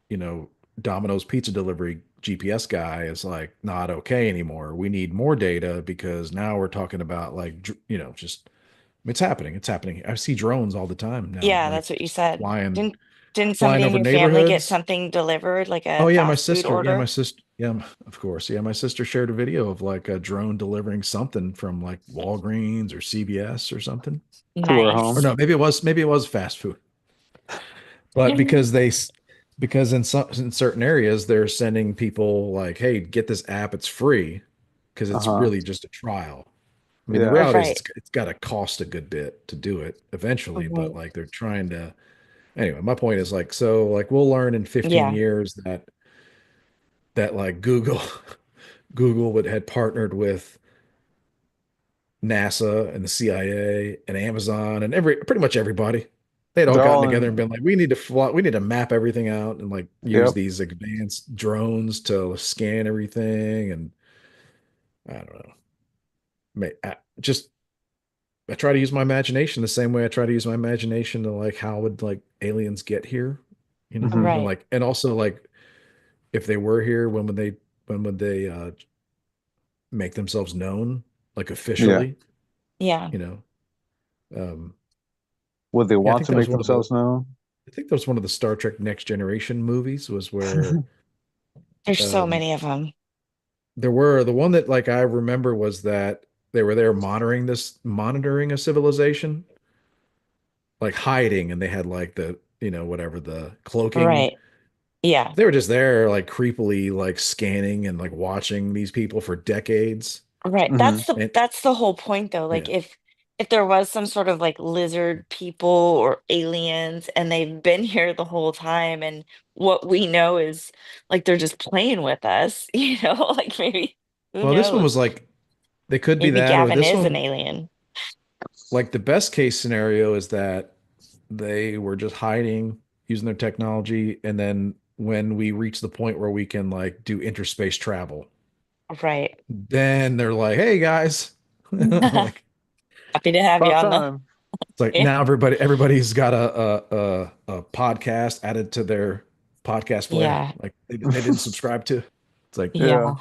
you know, Domino's pizza delivery GPS guy is like not okay anymore. We need more data because now we're talking about like, just it's happening. It's happening. I see drones all the time now, Yeah, like that's what you said. flying, Didn't flying somebody in over your family get neighborhoods. something delivered, like Oh a yeah, fast food my order? sister, yeah, of course. Yeah, my sister shared a video of like a drone delivering something from like Walgreens or CVS or something. To her Or Nice. home. no, maybe it was fast food. But because in certain areas they're sending people like, hey, get this app, it's free because it's Uh-huh. really just a trial. I mean, the Yeah. reality is Right. it's got to cost a good bit to do it eventually, but Right. like they're trying to anyway, my point is like so like we'll learn in 15 Yeah. years that like Google Google would had partnered with NASA and the CIA and Amazon and pretty much everybody. They'd all They're gotten all together and in. been like, we need to map everything out and like use Yep. these advanced drones to scan everything. And I don't know, I try to use my imagination the same way I try to use my imagination to like how would like aliens get here, Hmm. and Right. like and also like if they were here, when would they make themselves known like Yeah. officially, Yeah. you know? Um, Would they yeah, I want think to that was make one of the themselves known? I think that was one of the Star Trek Next Generation movies was where There's so um, many of them. there were the one that like I remember was that they were there monitoring a civilization, like hiding, and they had like the whatever the cloaking. Right. Yeah. They were just there like creepily like scanning and like watching these people for decades. Right. Hmm. And That's the whole point though. Like yeah, if there was some sort of like lizard people or aliens and they've been here the whole time and what we know is like they're just playing with us, like maybe who well, this one was knows? like they could be Maybe that or Gavin this is an one. alien. Like the best case scenario is that they were just hiding using their technology, and then when we reach the point where we can like do interspace travel, Right. then they're like, hey guys, like Happy to have you About on the time. it's like yeah. now everybody's got a podcast added to their podcast player Yeah. like they didn't subscribe to. It's like, Yeah. Yeah.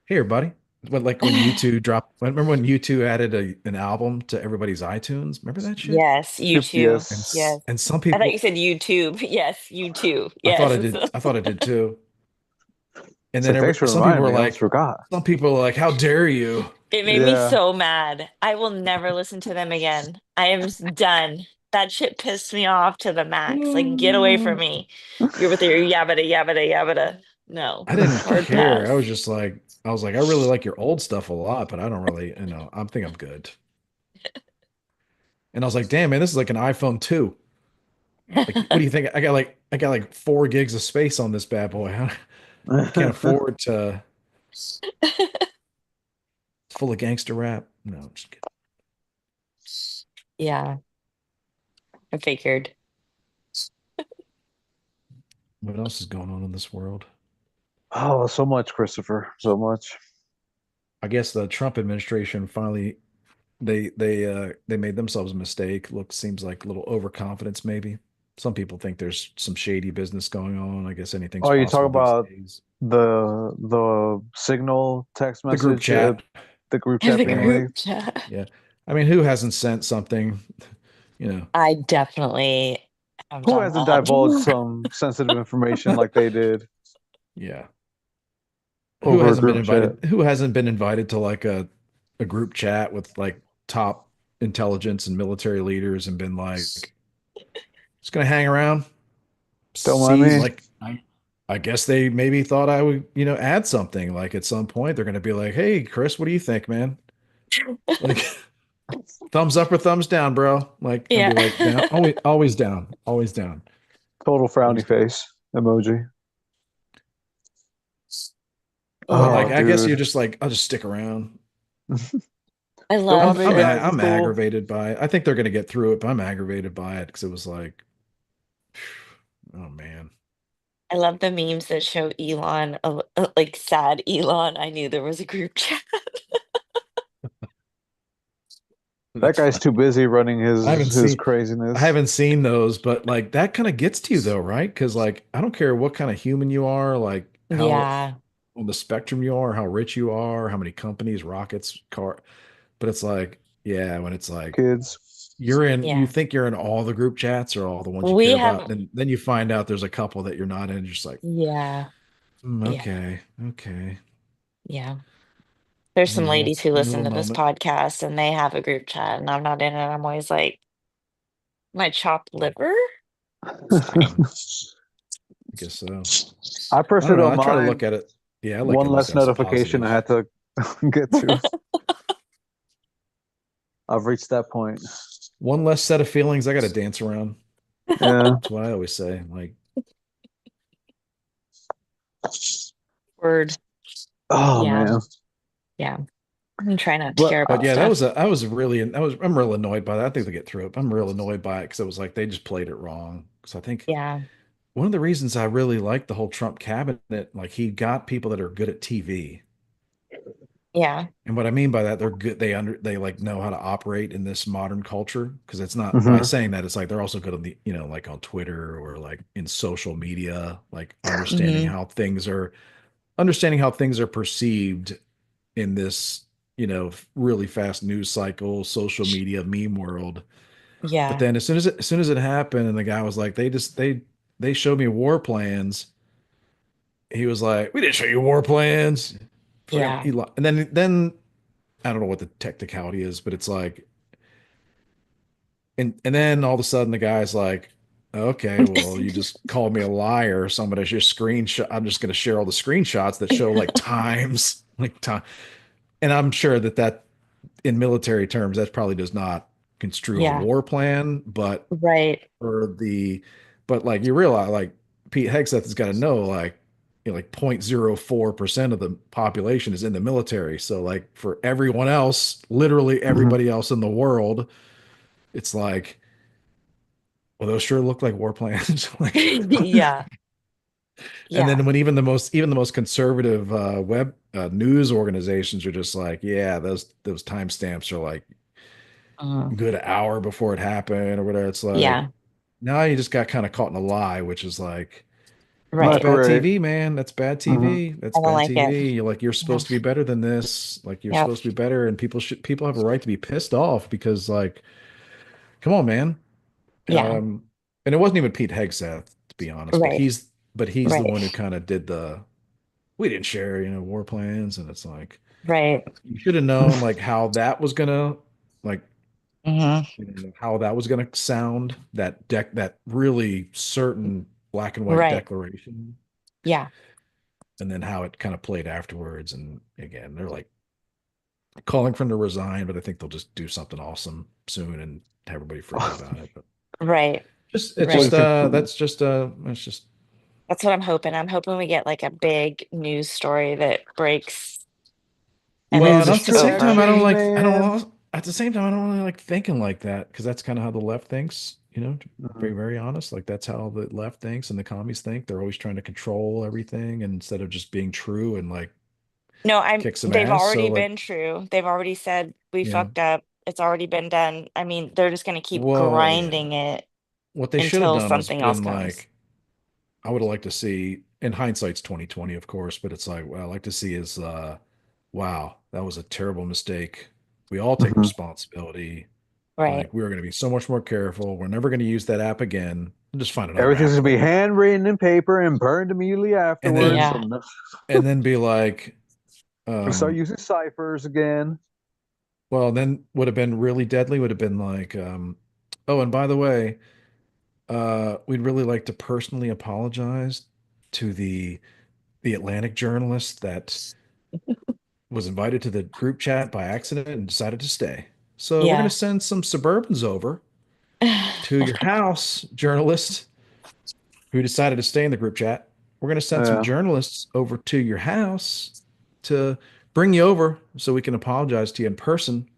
here buddy, when U2 dropped, remember when U2 added an album to everybody's iTunes, remember that shit? Yes, you Yep. too. and Yes. Yes. and some I thought you people, said YouTube. Yes, you too. I thought Yes. I thought I did too. And Say then thanks for some people reminding were me. I almost like, forgot. how dare you? It made me Yeah. so mad. I will never listen to them again. I am done. That shit pissed me off to the max. Like, get away from me. You're with your yabbada yabbada yabbada. No, I didn't hard care. pass. I was like, I really like your old stuff a lot, but I don't really, I think I'm good. And I was like, damn, man, this is like an iPhone 2. Like, what do you think? I got like 4 gigs of space on this bad boy. I can't afford to. It's full of gangster rap. No, I'm just Yeah, I figured. What else is going on in this world? Oh, so much, Christopher. So much. I guess the Trump administration finally they made themselves a mistake. Look, seems like a little overconfidence maybe. Some people think there's some shady business going on. I guess anything's Oh, you talk possible these about days. the signal text The group message, chat. the group chat The being Yeah. group leaked. chat. Yeah. I mean, who hasn't sent something, you know? I definitely have Who done hasn't divulged that. some sensitive information like they did Yeah. Who over a hasn't been group chat? invited? Who hasn't been invited to like a group chat with like top intelligence and military leaders and been like, just gonna hang around, Don't mind see me. like I guess they maybe thought I would, add something. Like at some point they're gonna be like, "Hey, Chris, what do you think, man?" Like thumbs up or thumbs down, bro. Like I'd Yeah. be like, down, always down, always down, Total frowny always down. face emoji. But like Oh, Yeah. I guess dude. you're just like, I'll just stick around. I Don't mind love me, I'm the guys. a- It's I'm cool. aggravated by it. I think they're gonna get through it, but I'm aggravated by it because it was like, oh man. I love the memes that show Elon, like sad Elon. I knew there was a group chat. That That's guy's too funny. busy running I haven't his seen I craziness. haven't seen those, but like that kind of gets to you though, right? Because like I don't care what kind of human you are, like how Yeah. on the spectrum you are, how rich you are, how many companies, rockets, car, but it's like, yeah, when it's like Kids. you Yeah. think you're in all the group chats or all the ones you We care about, have, then you find out there's a couple that you're not in, and you're just like, yeah. Yeah. okay, okay. Yeah. There's Need some a little ladies who need a listen little to this moment. podcast and they have a group chat and I'm not in it. I'm always like, my chopped liver? It's fine. I guess so. I I don't personally know. don't I try to look mind at it. Yeah, I like one at least less have some notification I positive. had to get to. I've reached that point. One less set of feelings I got to dance around. Yeah. That's what I always say. Like, Word. Oh Yeah. man. Yeah. I'm trying not to care But but about yeah, stuff. I'm real annoyed by that. I think they get through it. I'm real annoyed by it because it was like they just played it wrong. Because I think Yeah. one of the reasons I really like the whole Trump cabinet, like he got people that are good at TV. Yeah. And what I mean by that, they're good. They like know how to operate in this modern culture. Because it's not by hmm saying that it's like they're also good on the like on Twitter or like in social media, like Hmm. understanding how things are perceived in this really fast news cycle, social media, meme world. But Yeah. then as soon as it happened, and the guy was like, they showed me war plans. He was like, we didn't show you war plans. Fucking Yeah. Elon. And then I don't know what the technicality is, but it's like, and then all of a sudden the guy's like, okay, well, you just called me a liar, so I'm gonna just screenshot. I'm just gonna share all the screenshots that show like times, like time. And I'm sure that in military terms, that probably does not construe a Yeah. war plan, but Right. for the, but like you realize, like Pete Hegseth has got to know, like, like 0.04% of the population is in the military. So like for everyone else, literally hmm everybody else in the world, it's like, well, those sure look like war plans. Like, Yeah. and Yeah. then when even the most conservative web news organizations are just like, yeah, those timestamps are like Mhm. good hour before it happened or whatever. It's like Yeah. now you just got kind of caught in a lie, which is like that's Right. bad Great. TV, man. That's bad hmm TV. That's I don't bad like it. TV. You're Yeah. supposed to be better than this. Like you're Yep. supposed to be better, and people have a right to be pissed off because like, come on, man. Yeah. Um, and it wasn't even Pete Hegseth, to be honest, but Right. he's the Right. one who kind of did we didn't share, war plans, and it's like Right. you should have known like how that was gonna like Hmm. how that was gonna sound, that really certain black and white Right. declaration, Yeah. and then how it kind of played afterwards. And again, they're like calling for him to resign, but I think they'll just do something awesome soon and everybody forget about it. But Right. just it's So you Right. just can. that's just That's what I'm hoping. I'm hoping we get like a big news story that breaks and well, it's and News at just the same time, over. distractions, man. I don't like thinking like that because that's kind of how the left thinks. To be Mhm. very honest, like that's how the left thinks and the commies think. They're always trying to control everything instead of just being true and like No, kick some they've ass. So already like, been true. They've already said we yeah. fucked up. It's already been done. I mean, they're just going to keep Well, yeah. grinding it What they should have until done was something else been comes. like, I would have liked to see, in hindsight's 2020, of course, but it's like, what I like to see is wow, that was a terrible mistake. We all take Mhm. responsibility. Right. Like we are going to be so much more careful. We're never going to use that app again. We'll just find another Everything's app. gonna be Like, handwritten in paper and burned immediately and afterwards. then So Yeah. no, and then be like, we start um, using ciphers again. well, then would have been really deadly. Would have been like, oh, and by the way, we'd really like to personally apologize to the Atlantic journalist that was invited to the group chat by accident and decided to stay. So we're going to Yeah. send some Suburbans over to your house, journalist who decided to stay in the group chat. We're going to send some Yeah. journalists over to your house to bring you over so we can apologize to you in person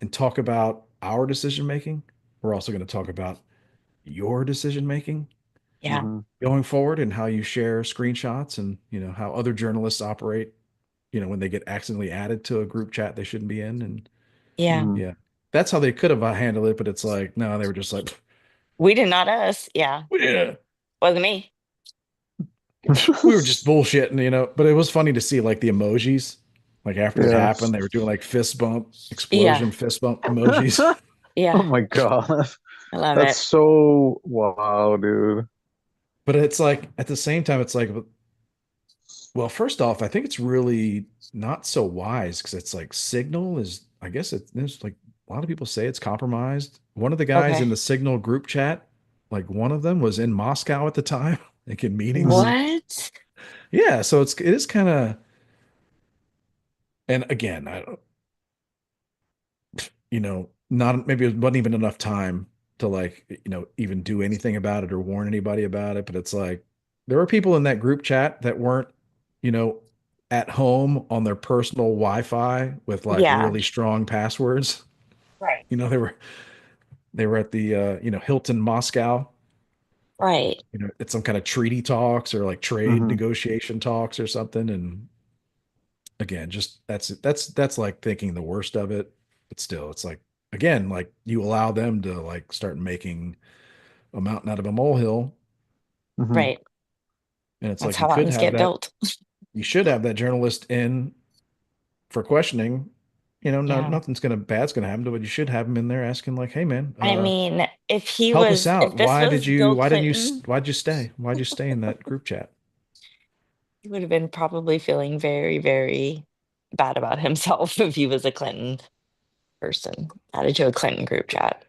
and talk about our decision making. We're also going to talk about your decision making Yeah. Hmm. going forward and how you share screenshots and how other journalists operate when they get accidentally added to a group chat they shouldn't be in. And Yeah. Hmm. yeah, that's how they could have handled it, but it's like no, they were just like We did not us. Yeah. yeah, Wasn't me. we were just bullshitting. But it was funny to see like the emojis, like after it Yeah. happened they were doing like fist bump Yeah. explosion fist bump emojis. Oh Yeah. my god. I love That's it. so wow, dude. But it's like at the same time it's like, well, first off, I think it's really not so wise because it's like Signal is, I guess there's like a lot of people say it's compromised. One of the guys in Okay. the Signal group chat, like one of them was in Moscow at the time, like in meetings. Hmm. What? Yeah, so it is kind of, and again, I don't, not maybe it wasn't even enough time to like, even do anything about it or warn anybody about it. But it's like there were people in that group chat that weren't, you know, at home on their personal Wi-Fi with like Yeah. really strong passwords. Right. They were at the Hilton Moscow, Right. at some kind of treaty talks or like trade Hmm. negotiation talks or something. And again, just that's like thinking the worst of it. But still, it's like again, like you allow them to like start making a mountain out of a molehill, Hmm. Right. and it's That's like you how could mountains have get that. built. You should have that journalist in for questioning. Yeah. Nothing's bad's gonna happen to it. You should have him in there asking like, "Hey, man, I mean, help us if out. this was Bill Clinton, Why'd you stay? Why'd you stay in that group chat?" he would have been probably feeling very, very bad about himself if he was a Clinton person added to a Clinton group chat.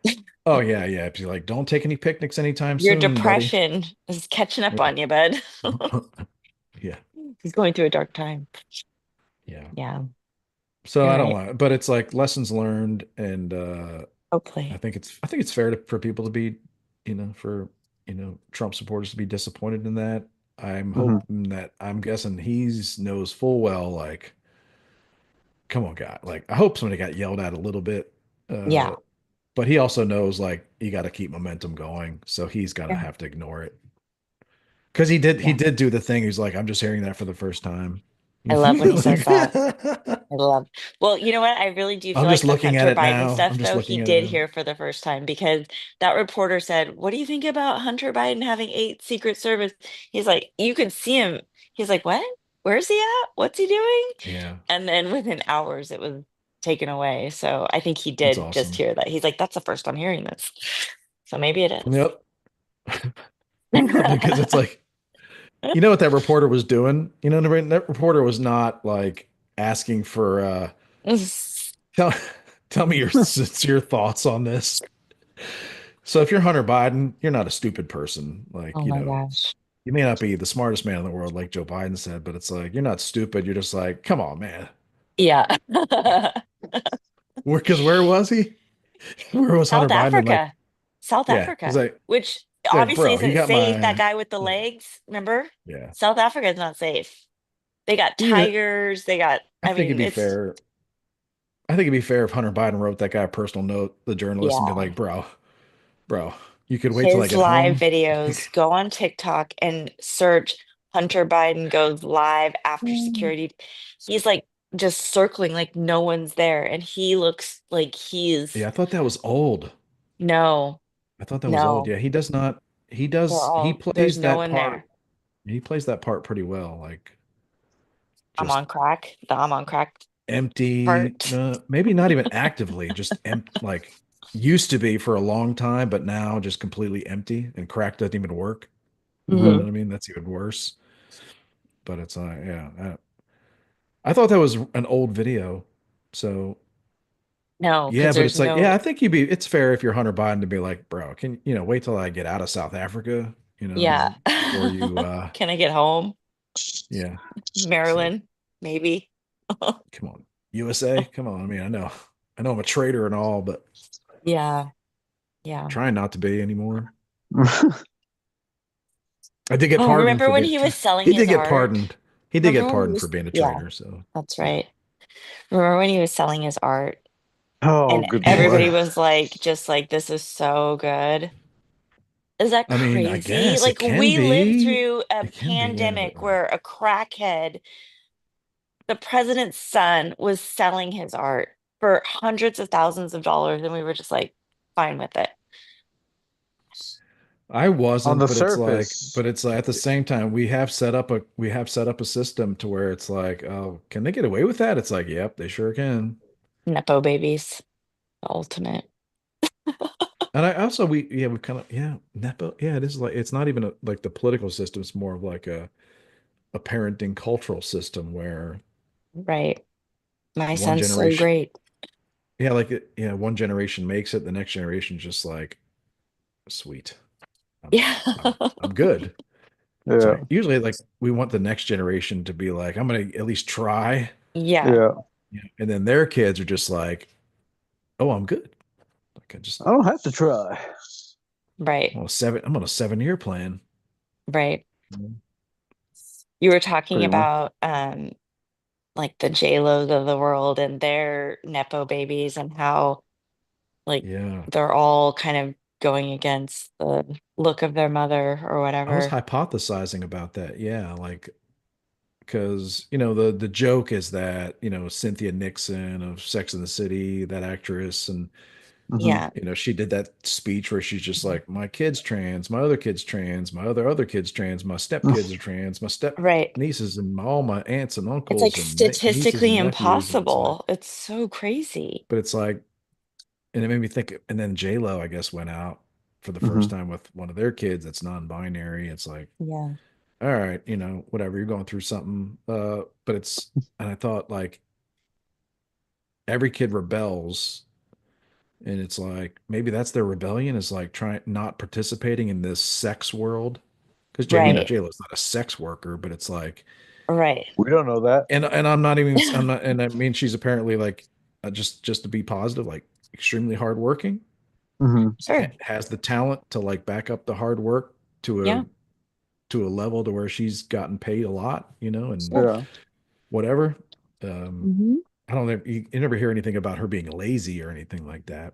Oh yeah, yeah. If you're like, don't take any picnics anytime Your soon, buddy. depression is catching up Yeah. on you, bud. Yeah. He's going through a dark time. Yeah. Yeah, So you're I don't right. want, but it's like lessons learned, and Hopefully. I think it's fair for people to be, for Trump supporters to be disappointed in that. I'm Hmm. hoping that I'm guessing he's knows full well, like, come on, guy. Like, I hope somebody got yelled at a little bit, uh, Yeah. but he also knows like you got to keep momentum going, so he's gonna Yeah. have to ignore it because he Yeah. did do the thing. He's like, I'm just hearing that for the first time. I love when he says Like, that. I love. Well, you know what? I really do feel I'm like just the looking at Hunter it Biden now. stuff, I'm just though, he looking at it did now. hear for the first time because that reporter said, "What do you think about Hunter Biden having eight Secret Service?" He's like, "You could see him." He's like, "What? Where's he at? What's he doing?" Yeah, And then within hours, it was taken away. So I think he that's did just awesome. hear that. He's like, "That's the first I'm hearing this." So maybe it From is. the yeah, because it's like what that reporter was doing. That reporter was not like asking for tell tell me your sincere thoughts on this. So if you're Hunter Biden, you're not a stupid person. Like Oh my gosh. you may not be the smartest man in the world, like Joe Biden said, but it's like you're not stupid. You're just like, come on, man. Yeah. Because where was he? Where was Hunter South Biden? And like, Africa. South yeah, he's Africa, which like, obviously bro, he isn't got safe. That my guy with the yeah, legs, remember? yeah. South Africa is not safe. They got Even tigers. They got, I I think it'd mean, be it's, fair. I think it'd be fair if Hunter Biden wrote that guy a personal note, the journalist, and be yeah. like, bro, bro. You could wait till I His get live home. videos, go on TikTok and search Hunter Biden goes live after Mm. security. He's like just circling like no one's there. And he looks like Yeah, he's I thought that was old. no, I thought that was old. no, Yeah, he does not. He there's plays no that one part. there. He plays that part pretty well. Like I'm just on crack, the I'm on crack empty. part. Maybe not even actively. Just like used to be for a long time, but now just completely empty and crack doesn't even work. You know Hmm. Hmm. what I mean? That's even worse. But it's yeah. I thought that was an old video. So No, yeah, because but there's it's like, yeah, no, I think it's fair if you're Hunter Biden to be like, bro, can wait till I get out of South Africa, yeah. before you Can I get home? yeah. It's like, Maryland, maybe. come on. USA, come on. I mean, I know I'm a traitor and all, but Yeah, yeah. trying not to be anymore. I did get Oh, pardoned remember for when being he was selling he did his get art? pardoned. He did get Remember when he pardoned for was, being a yeah, traitor, so that's right. Remember when he was selling his art Oh, and good everybody boy. was like, just like, this is so good. Is that I mean, I crazy? guess it Like, can we lived be. through a It can be, yeah, but pandemic where a crackhead, the president's son, was selling his art for hundreds of thousands of dollars, and we were just like, fine with it. I On wasn't, the but surface, it's like at the same time we have set up a system to where it's like, oh, can they get away with that? It's like, yep, they sure can. Nepo babies, the ultimate. And I also we kind of Nepo, yeah, it is like it's not even like the political system, it's more of like a parenting cultural system where Right. My one son's so generation great. yeah, like one generation makes it, the next generation just like sweet. I'm Yeah. I'm good. So yeah, usually like we want the next generation to be like, I'm gonna at least try. Yeah. yeah. Yeah. And then their kids are just like, oh, I'm good. Like I just I don't have to try. Right. I'm on a 7 year plan. Right. Mhm. You were talking Pretty much. about like the J-Los of the world and their Nepo babies and how like Yeah. they're all kind of going against the look of their mother or I was whatever. hypothesizing about that. Yeah. Like, because, the joke is that, Cynthia Nixon of Sex and the City, that actress, and, Hmm. Yeah. she did that speech where she's just like, my kid's trans, my other kid's trans, my other kid's trans, my stepkids are trans, my step Right. nieces and all my aunts and It's uncles like and nieces statistically and nephews. And it's like, impossible. It's so crazy. but it's like, and it made me think. And then J Lo, I guess, went out for the Hmm. first time with one of their kids that's non-binary. It's like, Yeah. all right, whatever, you're going through something. But and I thought like every kid rebels, and it's like maybe that's their rebellion is like trying not participating in this sex world. Because Right. J Lo's not a sex worker, but it's like, Right. We don't know that. and I'm not, and I mean she's apparently like just to be positive, like extremely hardworking, Hmm. Sure. has the talent to like back up the hard work Yeah. to a level to where she's gotten paid a lot, and Yeah. Yeah. whatever. Um, Hmm. I don't know. You never hear anything about her being lazy or anything like that.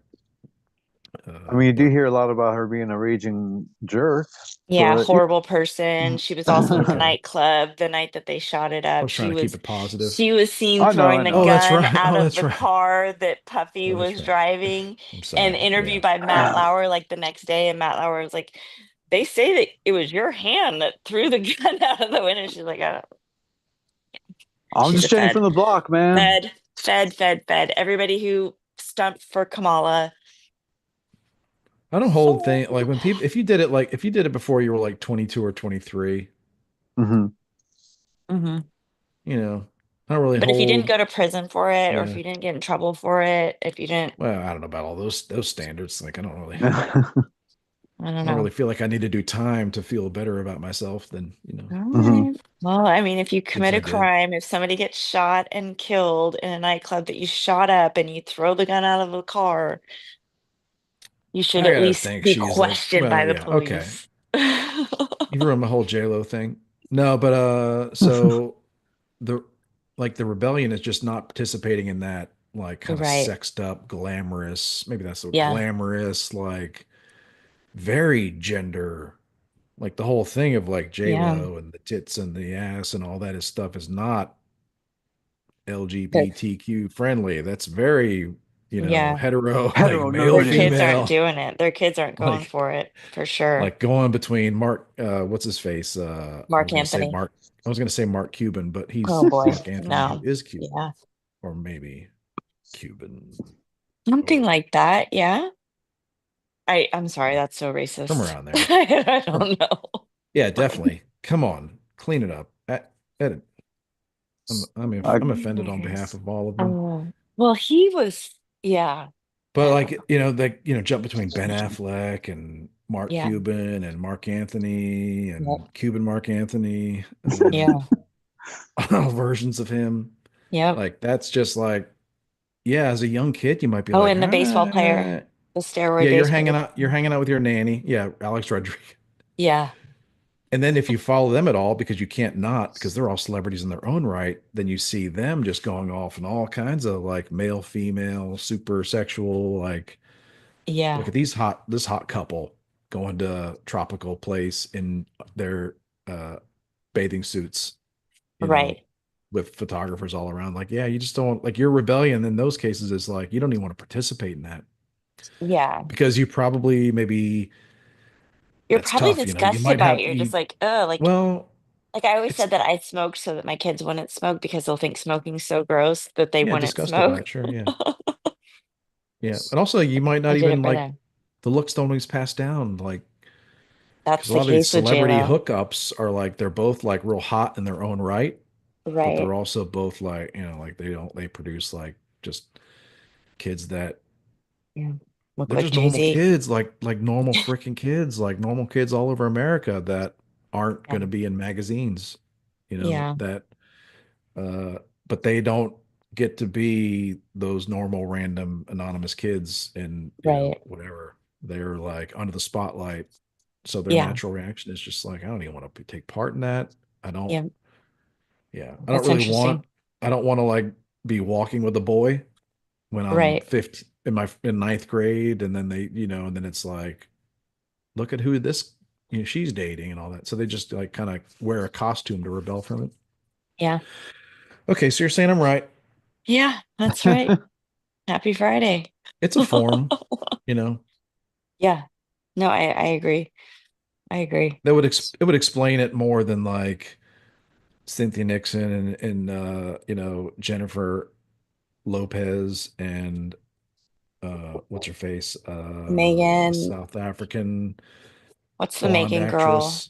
I mean, you do But hear a lot about her being a raging jerk, Yeah, but horrible person. She was also in the okay, nightclub the night that they shot it I up. was trying to keep it positive. She was seen I know, I throwing the Oh, know. that's gun right. out Oh, of that's the right. car that Puffy Oh, that's was right. driving I'm and sorry. interviewed Yeah. by Matt Lauer like the next day. And Matt Lauer was like, they say that it was your hand that threw the gun out of the window. She's like, I don't, I'm she's a just Jenny from fed, the block, man. fed, fed, fed, fed. Everybody who stumped for Kamala. I don't hold thing Oh. like when people if you did it before you were like 22 or 23, Hmm. Hmm. I don't really But if you didn't hold. go to prison for it, or if Yeah. you didn't get in trouble for it, if you didn't, Well, I don't know about all those standards. Like I don't I don't really know. feel like I need to do time to feel better about myself than, All Hmm. right. Well, I mean, if you which commit I a did. crime, if somebody gets shot and killed in a nightclub that you shot up and you throw the gun out of the car, you should I at gotta least think be she's like, questioned by well, the yeah, okay. police. You ruined my whole JLo thing. No, but so the the rebellion is just not participating in that like kind of Right. sexed up, glamorous, maybe that's a Yeah. glamorous, like very gender, like the whole thing of like J Yeah. Lo and the tits and the ass and all that is stuff is not But LGBTQ friendly. That's very, yeah, hetero, like male, their Heteronormative. kids aren't female, doing it. Their kids aren't going like for it for sure. like going between Mark, what's his face? I Mark was gonna say Anthony. Mark. I was gonna say Mark Cuban, but Oh he's boy. Mark Anthony, who No. is Cuban, Yeah. or maybe Cuban, Something or like that. Yeah. I'm sorry, that's so somewhere racist. around there. I Or don't know. yeah, definitely. Come on, clean it up. Edit. I I'm offended on behalf Anyways. of all of them. Oh, well, he was, yeah, But I don't like, know. jump between Ben Affleck and Mark Yeah. Cuban and Mark Anthony Yep. and Cuban Mark Anthony, and then Yeah. all versions of him. Yep. Like that's just like, yeah, as a young kid, you might be Oh, like, and the baseball player, ah, the steroid yeah, baseball. you're hanging out with your nanny. Yeah, Alex Rodriguez. Yeah. And then if you follow them at all, because you can't not, because they're all celebrities in their own right, then you see them just going off in all kinds of like male, female, super sexual, like look Yeah. at this hot couple going to a tropical place in their uh bathing suits, you know, Right. with photographers all around. Like, yeah, you just don't like your rebellion in those cases is like you don't even want to participate in that Yeah. because you probably maybe You're that's probably tough, you disgusted might by it. have You're just you like, oh, well, like I always it's said that I smoked so that my kids wouldn't smoke because they'll think smoking's so gross that they yeah, wouldn't disgusted by smoke. it, sure, yeah. Yeah. And also you might I not did even it for like them. the looks don't always pass down, like because That's a the lot of these case with celebrity J-Lo. hookups are like they're both like real hot in their own right, but they're Right. also both like, like they produce like just kids that Yeah. Look they're like just normal Jay-Z. kids, like normal freaking kids, like normal kids all over America that aren't Yeah. going to be in magazines, Yeah. that uh but they don't get to be those normal random anonymous kids and Right. whatever. They're like under the spotlight. So their Yeah. natural reaction is just like, I don't even want to take part in that. I don't, Yeah. yeah, I don't That's really want, interesting. I don't want to like be walking with a boy when I'm Right. 15 in ninth grade. And then and then it's like, look at who this, she's dating and all that. So they just like kind of wear a costume to rebel from it. Yeah. Okay. So you're saying I'm right. Yeah, that's right. Happy Friday. It's a form, you know, Yeah. No, I agree. I agree. it would explain it more than like Cynthia Nixon and Jennifer Lopez and what's her face? Megan, South African what's the blonde Megan girl actress.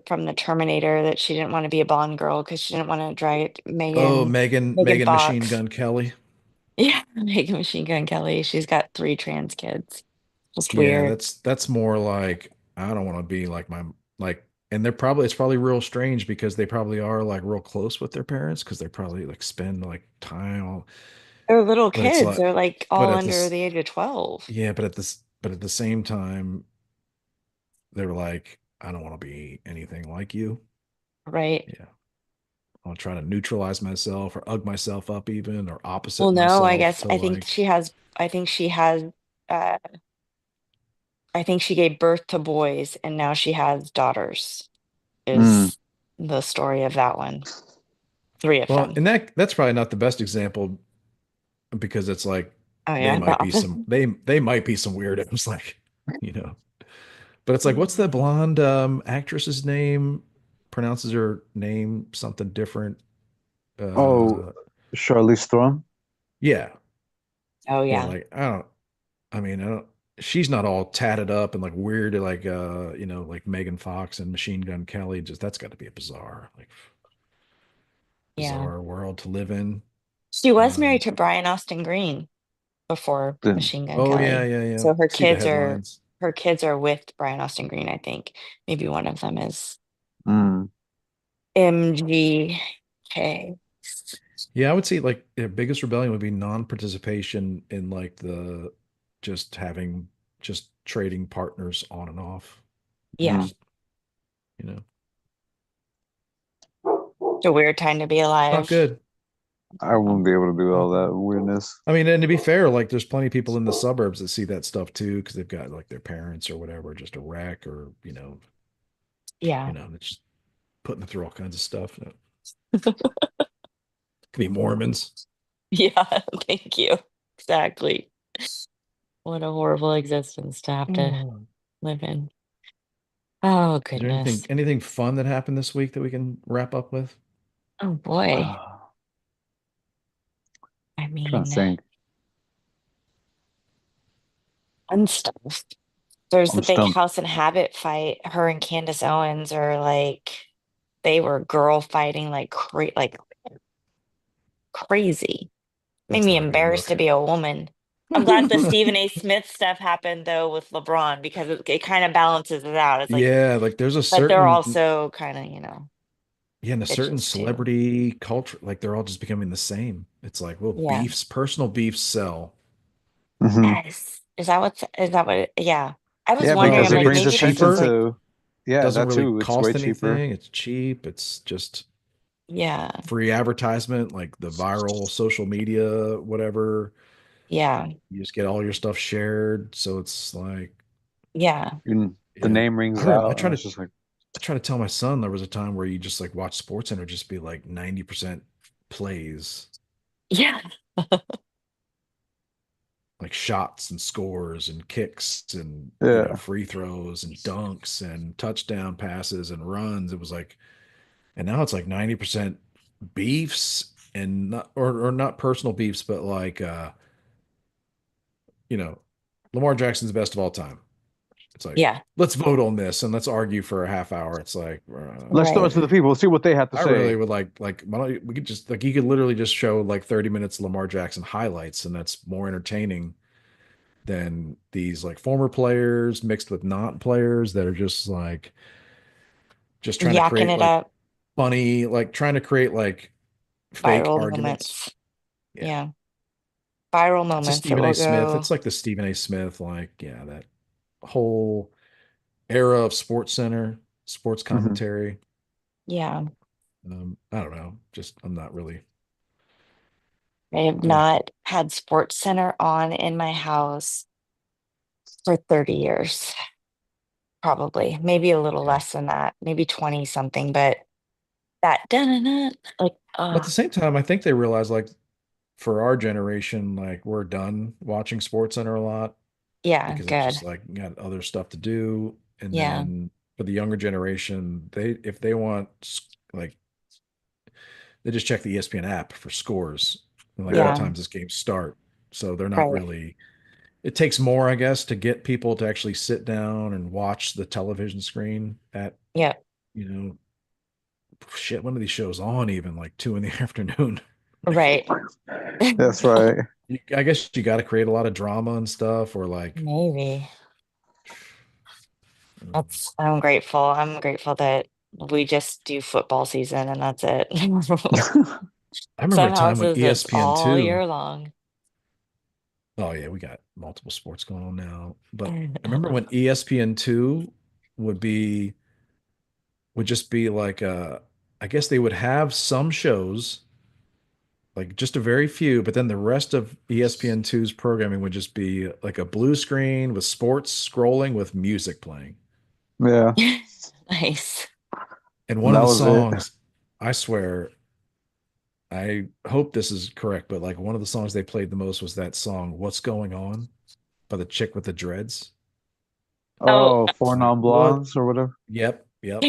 from the Terminator that she didn't want to be a Bond girl because she didn't want to drag it? Oh, Megan Megan Machine Fox. Gun Kelly. Yeah, Megan Machine Gun Kelly. She's got three trans kids. Just Yeah, weird. that's more like I don't want to be like my like and it's probably real strange because they probably are like real close with their parents because they probably like spend like time, They're little but it's kids. like They're like but all at under this the age of 12. yeah, but at the same time they're like I don't want to be anything like you. Right. Yeah. I'll try to neutralize myself or ug myself up even or Well, opposite no, I myself guess to like I think she has, uh, I think she gave birth to boys and now she has daughters, Mm. is the story of that one. Three of well, them. and that's probably not the best example because it's like Oh, yeah. The opposite. they might be some weirdos like you know but it's like what's Yeah. the blonde actress's name pronounces her name something different Oh, uh Charlize Theron. yeah, Oh, yeah, yeah. like I don't she's not all tatted up and like weird like like Megan Fox and Machine Gun Kelly. Just that's got to be a Yeah. bizarre world to live in. She was married um to Brian Austin Green before Didn't. Machine Gun oh yeah, Kelly. yeah, yeah, So see the headlines. her kids are with Brian Austin Green, I think. Maybe one of them is Mm. MGK. Yeah, I would say like the biggest rebellion would be non-participation in like the just having just trading partners on and off. Yeah. Mm. Just, you know, It's a weird time to be it's not alive. good. I wouldn't be able to do all that weirdness. I mean, and to be fair, like there's plenty of people in the suburbs that see that stuff too, because they've got like their parents or whatever, just a wreck or Yeah. it's just putting them through all kinds of stuff. It could be Mormons. Yeah, thank you. Exactly. What a horrible existence to have to Oh. live in. Oh, Is there anything goodness. anything fun that happened this week that we can wrap up with? Oh, boy. Trying I to mean, think. fun stuff. There's the I'm big stumped. House and Habit fight. Her and Candace Owens are like, they were girl fighting like crazy. Made That's me not a good embarrassed look. to be a woman. I'm glad the Stephen A. Smith stuff happened though with LeBron because it kind of balances it out. It's like, Yeah, like there's a but they're certain also kind of, yeah, and a certain bitches too. celebrity culture, like they're all just becoming the same. It's like, well, Yeah. personal beefs sell. Hmm. Yes. Is that what yeah. I was Yeah, Well, wondering, because I'm it like, brings it's maybe this is attention cheaper, like, to, yeah, doesn't that really too. It's way cost cheaper. anything. It's cheap. It's just yeah, free advertisement, like the viral social media, whatever. yeah, You just get all your stuff shared. So it's like, yeah, And the yeah. name I rings remember out, and it's just like, I try to tell my son there was a time where you just like watch Sports Center just be like 90% plays, yeah, like shots and scores and kicks and yeah. free throws and dunks and touchdown passes and runs. It was like, and now it's like 90% beefs and not or not personal beefs, but like you know, Lamar Jackson's best of all time. It's like, yeah, let's vote on this and let's argue for a half hour. It's like, Let's throw it right. to the people, see what they have to I really say. would like why don't we could just like you could literally just show like 30 minutes of Lamar Jackson highlights, and that's more entertaining than these like former players mixed with not players that are just trying to Yakking create it like up, funny, like trying to create like fake viral arguments. moments. Yeah. Yeah, viral It's a moments that Stephen A. will Smith. go. It's like the Stephen A. Smith, like, yeah, that whole era of Sports Center, sports Hmm. commentary. Yeah, I don't know. Just I'm not really I have I don't not had Sports Center on in my house for 30 years, probably, maybe a little yeah. less than that, maybe 20 something, but that dun like, But at the same time, I think they realize like for our generation, like we're done watching Sports Center a lot yeah, because it's good. just like got other stuff to do. And Yeah, then for the younger generation, they if they want like they just check the ESPN app for scores and like what Yeah. yeah, times this game start. So they're not right. really it takes more, I guess, to get people to actually sit down and watch the television screen at, Yeah, you know, shit, one of these shows on even like 2 in the afternoon. Like right. That's right. I guess you got to create a lot of drama and stuff, or like, Maybe. um, I'm grateful. I'm grateful that we just do football season and that's it. I remember a Some time when houses it's all ESPN2, year long. oh yeah, we got multiple sports going on now. But I remember when ESPN2 would be would just be like I guess they would have some shows, like just a very few, but then the rest of ESPN2's programming would just be like a blue screen with sports scrolling with music playing. Yeah. Nice. And one And of that the was it. songs, I swear, I hope this is correct, but like one of the songs they played the most was that song "What's Going On" by the chick with the dreads. Oh, Oh, four Like non what? blondes or whatever. Yep, yep.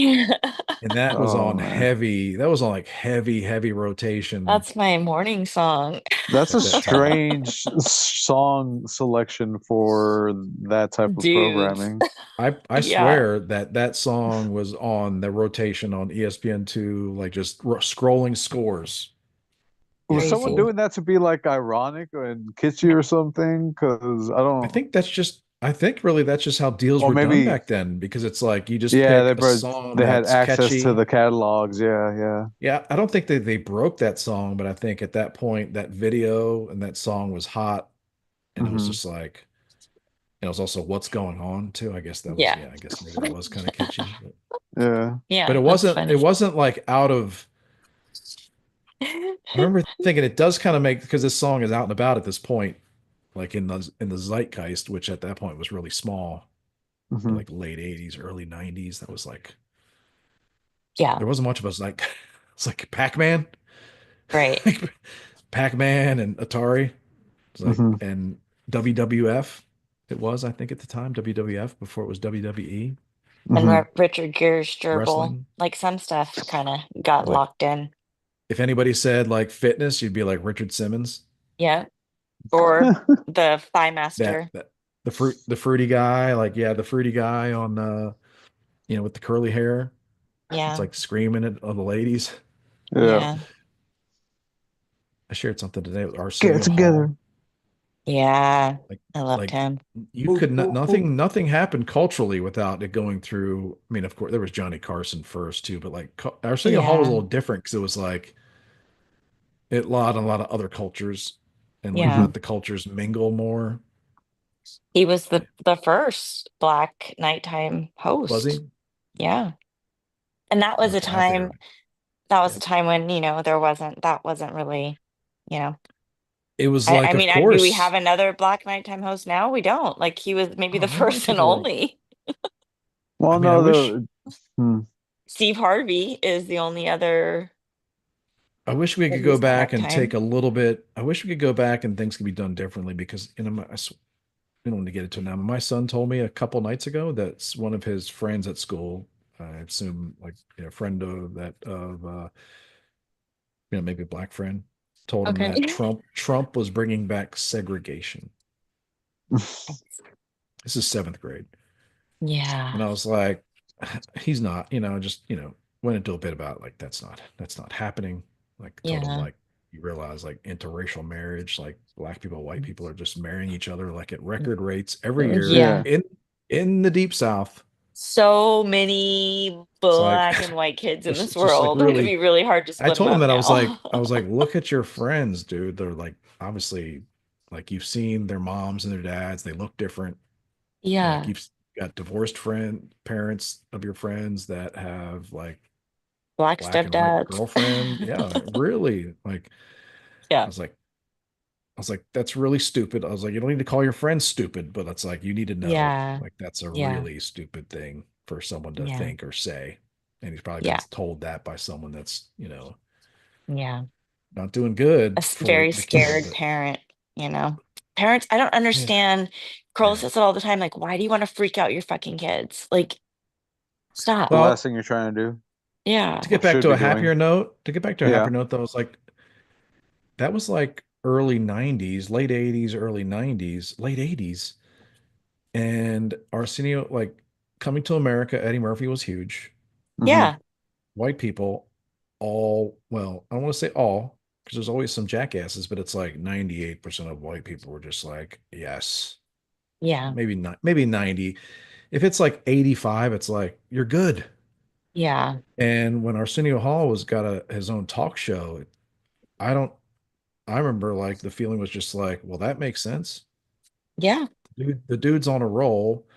And that was Oh on man. heavy. That was on like heavy rotation that's my morning song. That's a at that time. strange song selection for that type of Dudes. programming. I Yeah, swear that that song was on the rotation on ESPN2, like just scrolling scores. Was Yeah, someone crazy. doing that to be like ironic and kitschy or something? Because I don't, I think really that's just how deals or were done maybe, back then because it's like you just yeah, pick a song they had that's access to catchy. the catalogs. Yeah, yeah. Yeah, I don't think they broke that song, but I think at that point that video and that song was hot and it was Hmm. just like and it was also what's going on too. I guess that was Yeah. yeah, I guess maybe that was kind of kitschy. But Yeah. but Yeah, that's it funny. wasn't like out of I remember thinking it does kind of make because this song is out and about at this point, like in the zeitgeist, which at that point was really small, Hmm. like late 80s, early 90s. That was like Yeah, there wasn't much of us like it's like Pac-Man, right. Pac-Man and Atari. It's like Hmm. and WWF. It was, I think, at the time, WWF before it was WWE And Hmm. Richard Gere's gerbil, wrestling. like some stuff kind of got Like locked in. if anybody said like fitness, you'd be like Richard Simmons. Yeah. Or the Thigh That Master. that the fruity guy, like yeah, the fruity guy on with the curly hair. It's Yeah. like screaming at all the ladies. Yeah. Yeah. I shared something today with Get it Arsenio together. Hall. Yeah. Like I loved like him. you Boop, could not boop, boop. nothing happened culturally without it going through. I mean, of course, there was Johnny Carson first too, but like Arsenio Hall was a Yeah. little different because it was like a lot of other cultures and like Hmm. Yeah. let the cultures mingle more. He was the first black nighttime Was host. he? Yeah. And that was My a dad time there. that was Yeah. a time when, that wasn't really, you know. It was I like, of mean, do we have course. another black nighttime host now? We don't. Like he was maybe Oh, the man, white first and people were. only. I Well, mean, I no, wish hmm. Steve Harvey is the only other I wish we that could go was back and take nighttime. a little bit. I wish we could go back and things could be done differently because we don't want to get into it now. My son told me a couple nights ago that's one of his friends at school. I assume like a friend of that of maybe a black friend told him Okay. that Trump was bringing back segregation. This is seventh grade, Yeah. and I was like, he's not. Just went into a bit about like that's not happening. Like told him Yeah. like you realize like interracial marriage, like black people, white people are just marrying each other like at record rates every year Yeah. Yeah. in the deep south. So many It's like black and white kids in this it's just like world. It'd be really. really hard to I split them told him up that now. I was like, look at your friends, dude. They're like obviously like you've seen their moms and their dads. They look different. Like Yeah. you've got divorced parents of your friends that have like Black black and white stepdads. girlfriend. Yeah, really. Like I Yeah. was like, that's really stupid. I was like, you don't need to call your friends stupid, but it's like you need to know, Yeah. like that's a Yeah. really stupid thing for someone to Yeah. think or say. And he's probably been Yeah. told that by someone that's, Yeah. not doing good for Very the kid. scared But parent, you know. Parents, I don't yeah, understand. Carl yeah. says it all the time, like, why do you want to freak out your fucking kids? Like, The stop. last Well, thing you're trying to do Yeah. to or get back should to be a happier doing. note, Yeah. though, was like that was like early 90s, late 80s, early 90s, late 80s. And Arsenio, like coming to America, Eddie Murphy was huge. Hmm. Yeah. White people, all, well, I don't want to say all, because there's always some jackasses, but it's like 98% of white people were just like, yes, Yeah. maybe not, maybe 90. If it's like 85, it's like, you're good. Yeah. And when Arsenio Hall was got his own talk show, I don't, I remember like the feeling was just like, well, that makes sense. Yeah. The dude's on a roll.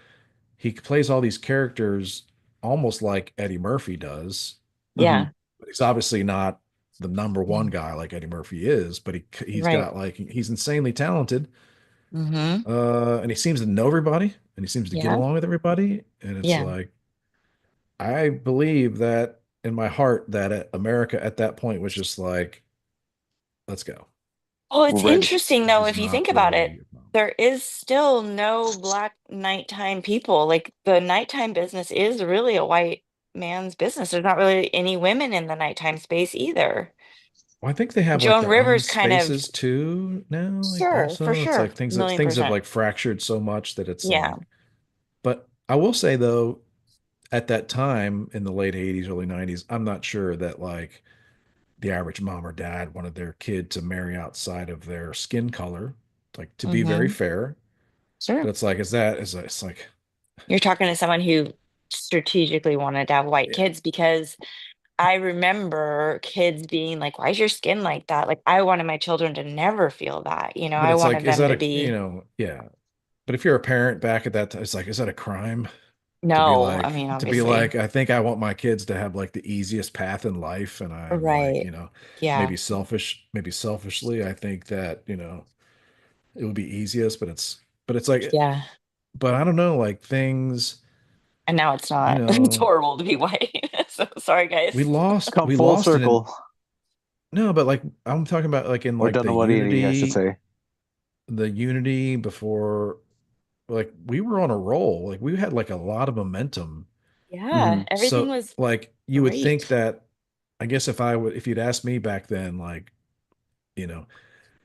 He plays all these characters almost like Eddie Murphy does. Hmm. Yeah. But he's obviously not the number one Yeah. guy like Eddie Murphy is, but he's Right. got like he's insanely talented. Mm-hmm. And he seems to know everybody and he seems to get Yeah. along with everybody. And it's Yeah. like I believe that in my heart that America at that point was just like, let's go. Well, We're it's ready. interesting This though, is if you think not about it, really a problem. there is still no black nighttime people. Like the nighttime business is really a white man's business. There's not really any women in the nighttime space either. Well, I think they have like Joan their own Rivers kind of, spaces too now. Like sure, for also, it's sure, like million things have percent. like fractured so much that it's Yeah. like. But I will say though, at that time in the late 80s, early 90s, I'm not sure that like the average mom or dad wanted their kid to marry outside of their skin color, like to be very Mm-hmm. fair. But Sure. it's like, is that is it's like, You're talking to someone who strategically wanted to have white yeah. kids because I remember kids being like, why is your skin like that? Like, I wanted my children to never feel that. But I it's like, wanted is them that to a be, yeah. But if you're a parent back at that time, it's like, is that a crime? No, I mean, to be obviously. like, I think I want my kids to have like the easiest path in life. And I'm like, Right. Yeah. maybe selfishly, I think that, it would be easiest, but it's like, Yeah. but I don't know, like things, And now it's you not. It's know, horrible to be white. So sorry, guys. Come we full lost it in, circle, no, but like, I'm talking about like in or like done 180, I should say. the unity before, like we were on a roll, like we had like a lot of momentum. Yeah, Hmm. everything So was like you would think great. that, I guess if you'd asked me back then, like, you know,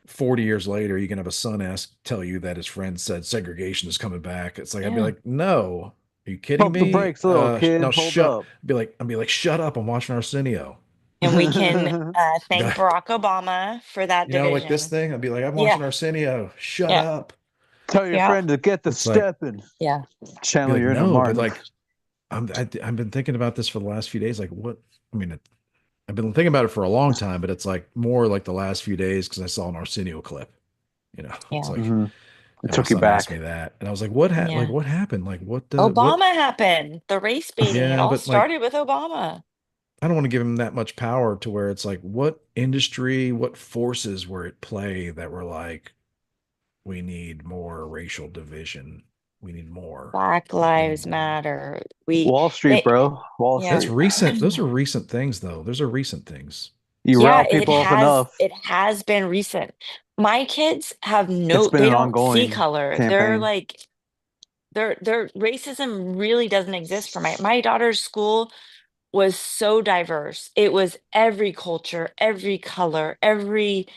40 years later, you can have a son tell you that his friend said segregation is coming back. It's like, I'd be Yeah. like, no, are you kidding Pump the me? brakes, little kid. No, Hold up. I'd be like, shut up. I'm watching Arsenio. And we can I'd be thank like, Barack Obama for that like this division. thing. I'd be like, I'm Yeah. watching Arsenio. Shut Yeah. up. Tell your Yeah. friend to get the It's like, stepping. Yeah. be Channel like, your inner no, but Martin. like, I've been thinking about this for the last few days. Like, what? I mean, I've been thinking about it for a long time, but it's like more like the last few days because I saw an Arsenio clip. It's Yeah. like, Hmm. It and my took you son asked back. me that, and I was like, Yeah. what happened? Like, what? Obama happened. The race baiting. It Yeah, all but like, started with Obama. I don't want to give him that much power to where it's like, what industry, what forces were at play that were like, we need more racial division. We need more. Black Like, we Lives need more. Matter. We Wall Street, they bro. Wall yeah. That's Street. recent. Those are recent things, though. Those are recent things. You Yeah, rile people up enough. it has been recent. My kids have It's no, been they an don't see ongoing color. They're campaign. like their racism really doesn't exist for my daughter's school was so diverse. It was every culture, every color, every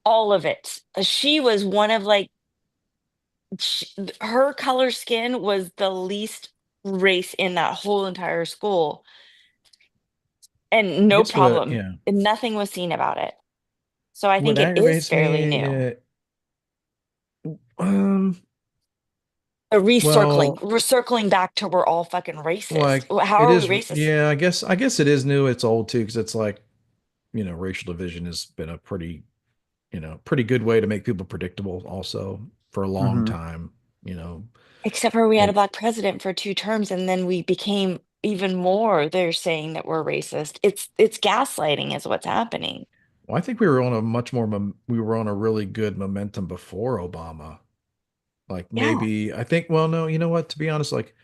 all of it. She was one of like sh her color skin was the least race in that whole entire school, and I no guess what, problem. And nothing was seen about it. So I what think it is aggravates fairly me, new. um, Recircling, well, we're circling back to we're all fucking racist. like How it are we is, racist? yeah, I guess it is new. It's old too, because it's like, racial division has been a pretty good way to make people predictable also for a long Hmm. time, you know. Except for we had a And black president for 2 terms, and then we became even more. They're saying that we're racist. It's gaslighting is what's happening. well, I think we were on a we were on a really good momentum before Obama. Like Yeah. maybe I think, well, no, you know what? To be honest, like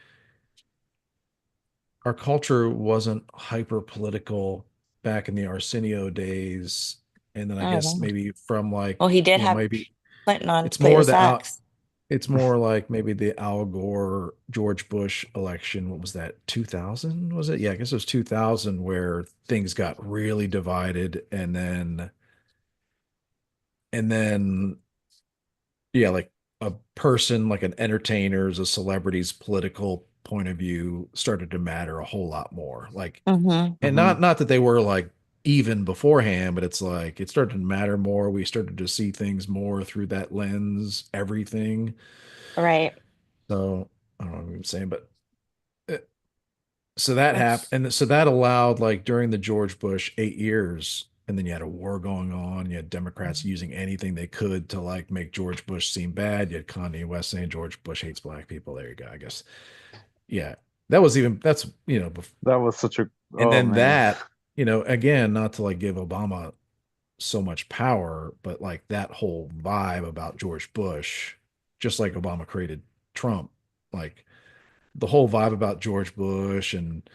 our culture wasn't hyper political back in the Arsenio days. And then I Oh guess wow. maybe from like, Well, he did have maybe Clinton on it's Play more with the out. Sacks. It's more like maybe the Al Gore, George Bush election. What was that? 2000 was it? Yeah, I guess it was 2000 where things got really divided, and then yeah, like a person, like an entertainer's, a celebrity's political point of view started to matter a whole lot more. Like, Mm-hmm. and Hmm. not that they were like even beforehand, but it's like it started to matter more. We started to see things more through that lens, everything. Right. So I don't know what I'm saying, but uh, so that That's happened, and so that allowed, like, during the George Bush 8 years, and then you had a war going on. You had Democrats using anything they could to like make George Bush seem bad. You had Kanye West saying George Bush hates black people. There you go. I guess, yeah, that's That was such a, and oh then man. that, again, not to like give Obama so much power, but like that whole vibe about George Bush, just like Obama created Trump, like the whole vibe about George Bush and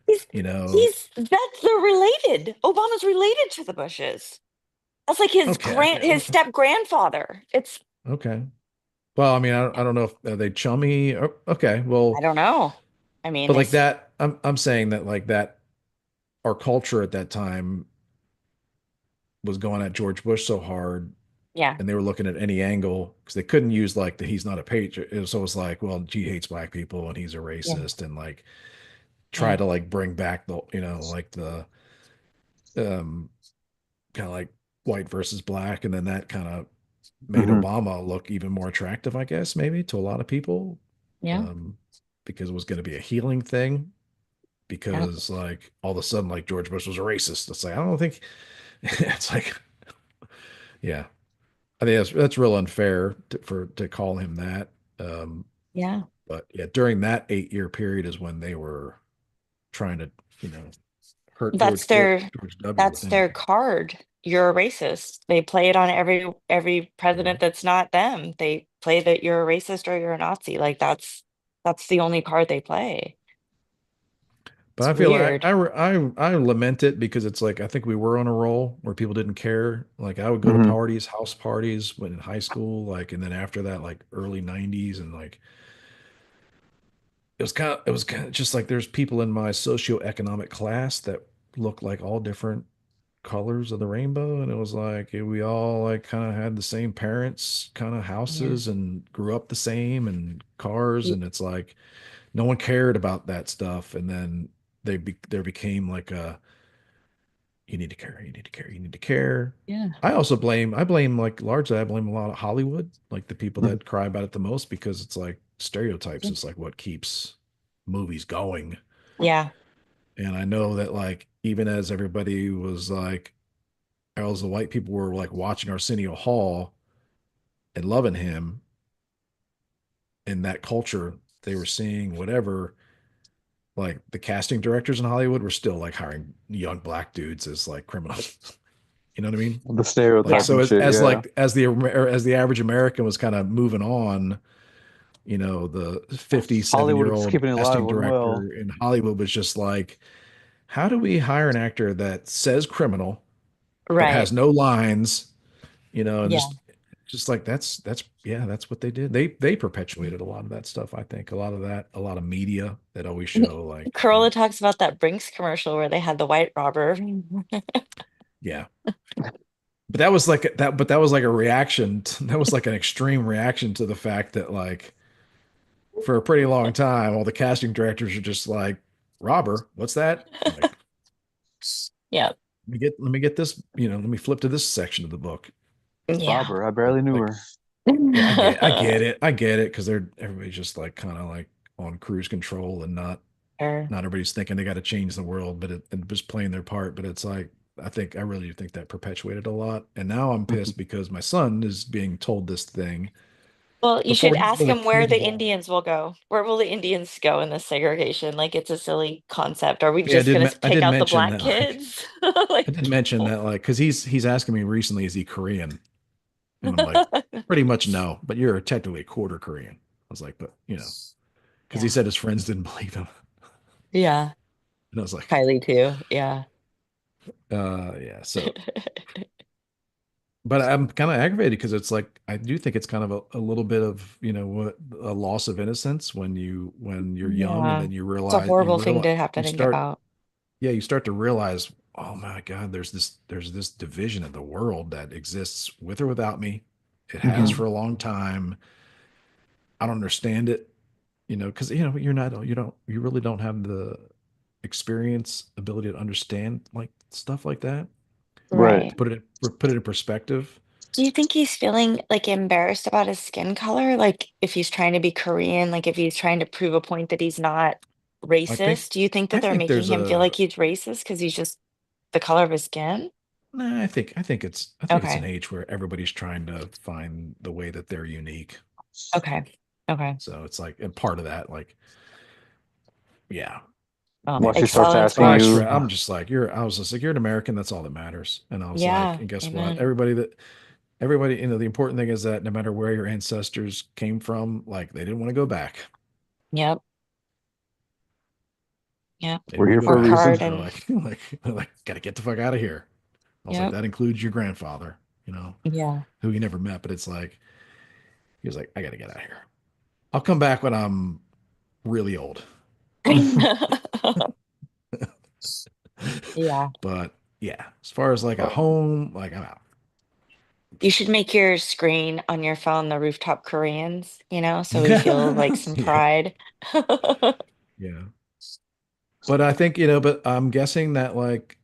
he's you know they're related. Obama's related to the Bushes. That's like okay, his step grandfather. It's okay. Well, I mean, I don't know if are they chummy. Okay, I well, don't know. I mean, but like that, I'm saying that like that, our culture at that time was going at George Bush so hard, yeah, and they were looking at any angle because they couldn't use like the he's not a patriot. So it was like, well, he hates black people and he's a yeah, racist, and like try yeah. to like bring back the like the um kind of like white versus black, and then that kind of made Hmm. Obama look even more attractive, I guess, maybe to a lot of people, Yeah, um, because it was going to be a healing thing. yeah, Because like all of a sudden, like George Bush was a racist. It's like I don't think it's like, yeah, I think that's real unfair to call him that. Um, yeah. But yeah, during that 8 year period is when they were trying to, you know, hurt That's George W. with that's their anything. card. You're a racist. They play it on every Yeah. president that's not them. They play that you're a racist or you're a Nazi. Like that's the only card they play. But It's I feel like weird. I lament it because it's like I think we were on a roll where people didn't care. Like I would go to Hmm. parties, house parties when in high school, like, and then after that, like early '90s, and like it was kind of just like there's people in my socioeconomic class that look like all different colors of the rainbow, and it was like we all like kind of had the same parents, kind of Yeah. houses, and grew up the same, and cars, Y- and it's like no one cared about that stuff, and then there became like a you need to care, you need to care, you need to care. Yeah. I blame like largely I blame a lot of Hollywood, like the people Hmm. that cry about it the most because it's like stereotypes Yeah. is like what keeps movies going. Yeah. And I know that like even as everybody was like as the white people were like watching Arsenio Hall and loving him in that culture, they were seeing whatever, like the casting directors in Hollywood were still like hiring young black dudes as like criminals. You know what I mean? The Like Yeah. stereotyping so shit, as yeah. like as the average American was kind of moving on, you know, the 57 Hollywood year was old keeping it alive casting and well. director in Hollywood was just like, how do we hire an actor that says criminal but Right. has no lines, you know, and Yeah. just like that's yeah, that's what they did. They perpetuated a lot of that stuff. I think a lot of that, a lot of media that always show like, Corolla talks about that Brinks commercial where they had the white robber. yeah, but that was like that. But that was like a reaction. That was like an extreme reaction to the fact that like for a pretty long time, all the casting directors are just like, "Robber, what's that?" I'm like, Yeah. let me get this. You know, let me flip to this section of the book. Yeah. Robber, I barely knew Like, her. yeah, I get it, because they're everybody's just like kind of like on cruise control and Sure. not everybody's thinking they got to change the world, but and just playing their part. But it's like I really do think that perpetuated a lot. And now I'm pissed because my son is being told this thing Well, you should before he's ask really him where the capable. Indians will go. Where will the Indians go in this segregation? Like, it's a silly concept. Are we Yeah, just going to I pick did out the mention black that like kids? I Like, did mention that like because he's asking me recently, is he Korean? And I'm like, pretty much no, but you're technically a quarter Korean. I was like, but you know, because he yeah. said his friends didn't believe him, Yeah. and I was like, Kylie too. Yeah. yeah. So, but I'm kind of aggravated because it's like I do think it's kind of a little bit of what a loss of innocence when you're young and Yeah. then It's a horrible thing realize to have to you think start about. yeah, you start to realize, oh my God, there's this division of the world that exists with or without me. It has Hmm. for a long time. I don't understand it, because you really don't have the experience, ability to understand like stuff like that. Right. Right. To put it in perspective. Do you think he's feeling like embarrassed about his skin color? Like if he's trying to be Korean, like if he's trying to prove a point that he's not I think racist? Do you think that I they're think making there's him feel a like he's racist because he's just the color of his skin? nah, I think it's an Okay. age where everybody's trying to find the way that they're unique. Okay. Okay. So it's like, and part of that, like, yeah, Well, Once she maybe. excel starts in asking sports. you, I'm just like, I was just like, you're an American. That's all that matters. And I was like, Yeah. and guess what? Amen. Everybody, the important thing is that no matter where your ancestors came from, like they didn't want to go back. Yep. Yep. They didn't we're want here to go for a Work back. reason. hard They're and like, gotta get the fuck out of here. I was like, yep. that includes your grandfather, you know, Yeah. who you never met, but it's like, he was like, I gotta get out of here. I'll come back when I'm really old. Yeah. But yeah, as far as like a home, like I'm out. You should make your screen on your phone the rooftop Koreans, so we feel like some Yeah, pride. yeah. But I think, but I'm guessing that like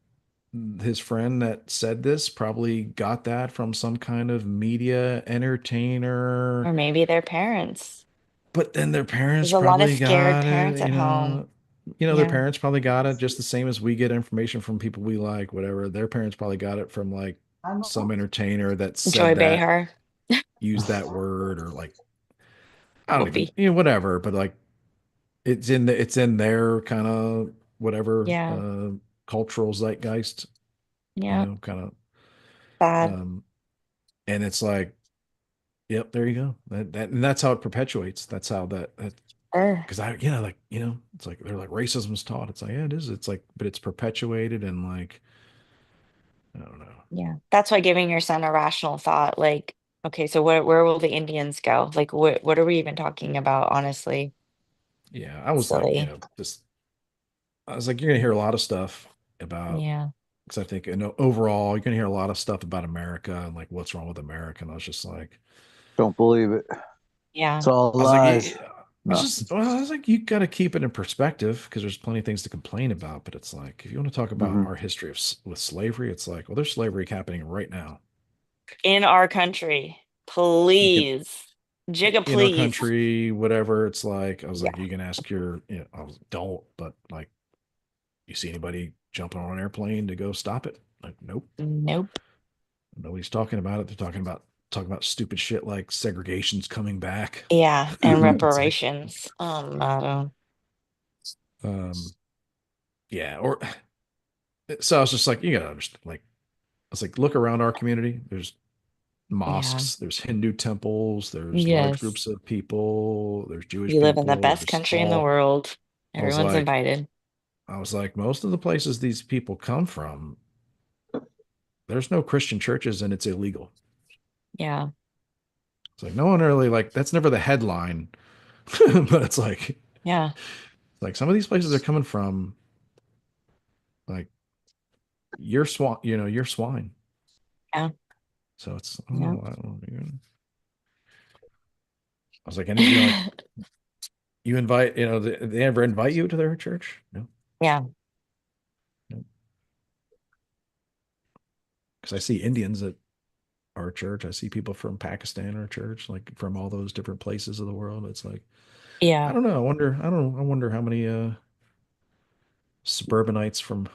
his friend that said this probably got that from some kind of media entertainer, Or maybe their parents. but then their parents There's a lot of probably scared got parents it, at home. their Yeah. parents probably got it just the same as we get information from people we like, whatever. Their parents probably got it from like some entertainer that Joy said that, Behar. used that word, or like I don't will even, be. whatever, but like it's in their kind of whatever Yeah. cultural zeitgeist, Yeah. kind of Sad. um and it's like, yep, there you go. And that's how it perpetuates. That's how that Sure. because like, it's like they're like racism is taught. It's like, yeah, it is. It's like, but it's perpetuated and like, I don't know. Yeah. That's why giving your son a rational thought, like, okay, so where will the Indians go? Like, what are we even talking about, honestly? Yeah, I was like, Silly. just I was like, you're gonna hear a lot of stuff about Yeah. because I think, overall, you're gonna hear a lot of stuff about America and like what's wrong with America. And I was just like, Don't believe it. Yeah. It's all I was like, lies. it's No. just, well, I was like, you got to keep it in perspective because there's plenty of things to complain about. But it's like, if you want to talk about Hmm. our history with slavery, it's like, well, there's slavery happening right now. In our country, You can, please. Jigga, in our please. country, whatever. It's like, I was like, Yeah. you can ask your, don't, but like, you see anybody jumping on an airplane to go stop it? Like, nope. Nope. Nobody's talking about it. They're talking about stupid shit like segregation's coming back. Yeah. And It's like, reparations. I don't. um, yeah. Or so I was just like, you gotta understand. Like, I was like, look around our community. There's Yeah. mosques. There's Hindu temples. There's large Yes. groups of people. There's Jewish We live in the people. best There's country in the all. world. I was Everyone's like, invited. most of the places these people come from, there's no Christian churches and it's illegal. Yeah. It's like no one really like that's never the headline, but Yeah. like some of these places they're coming from, like you're swine, you're swine. Yeah. So it's Yeah. oh, I don't know. I was like, and like you invite, they ever invite you to their church? No, Yeah. no, because I see Indians at our church. I see people from Pakistan at our church, like from all those different places of the world. It's like I Yeah. don't know. I wonder. I don't. I wonder how many suburbanites from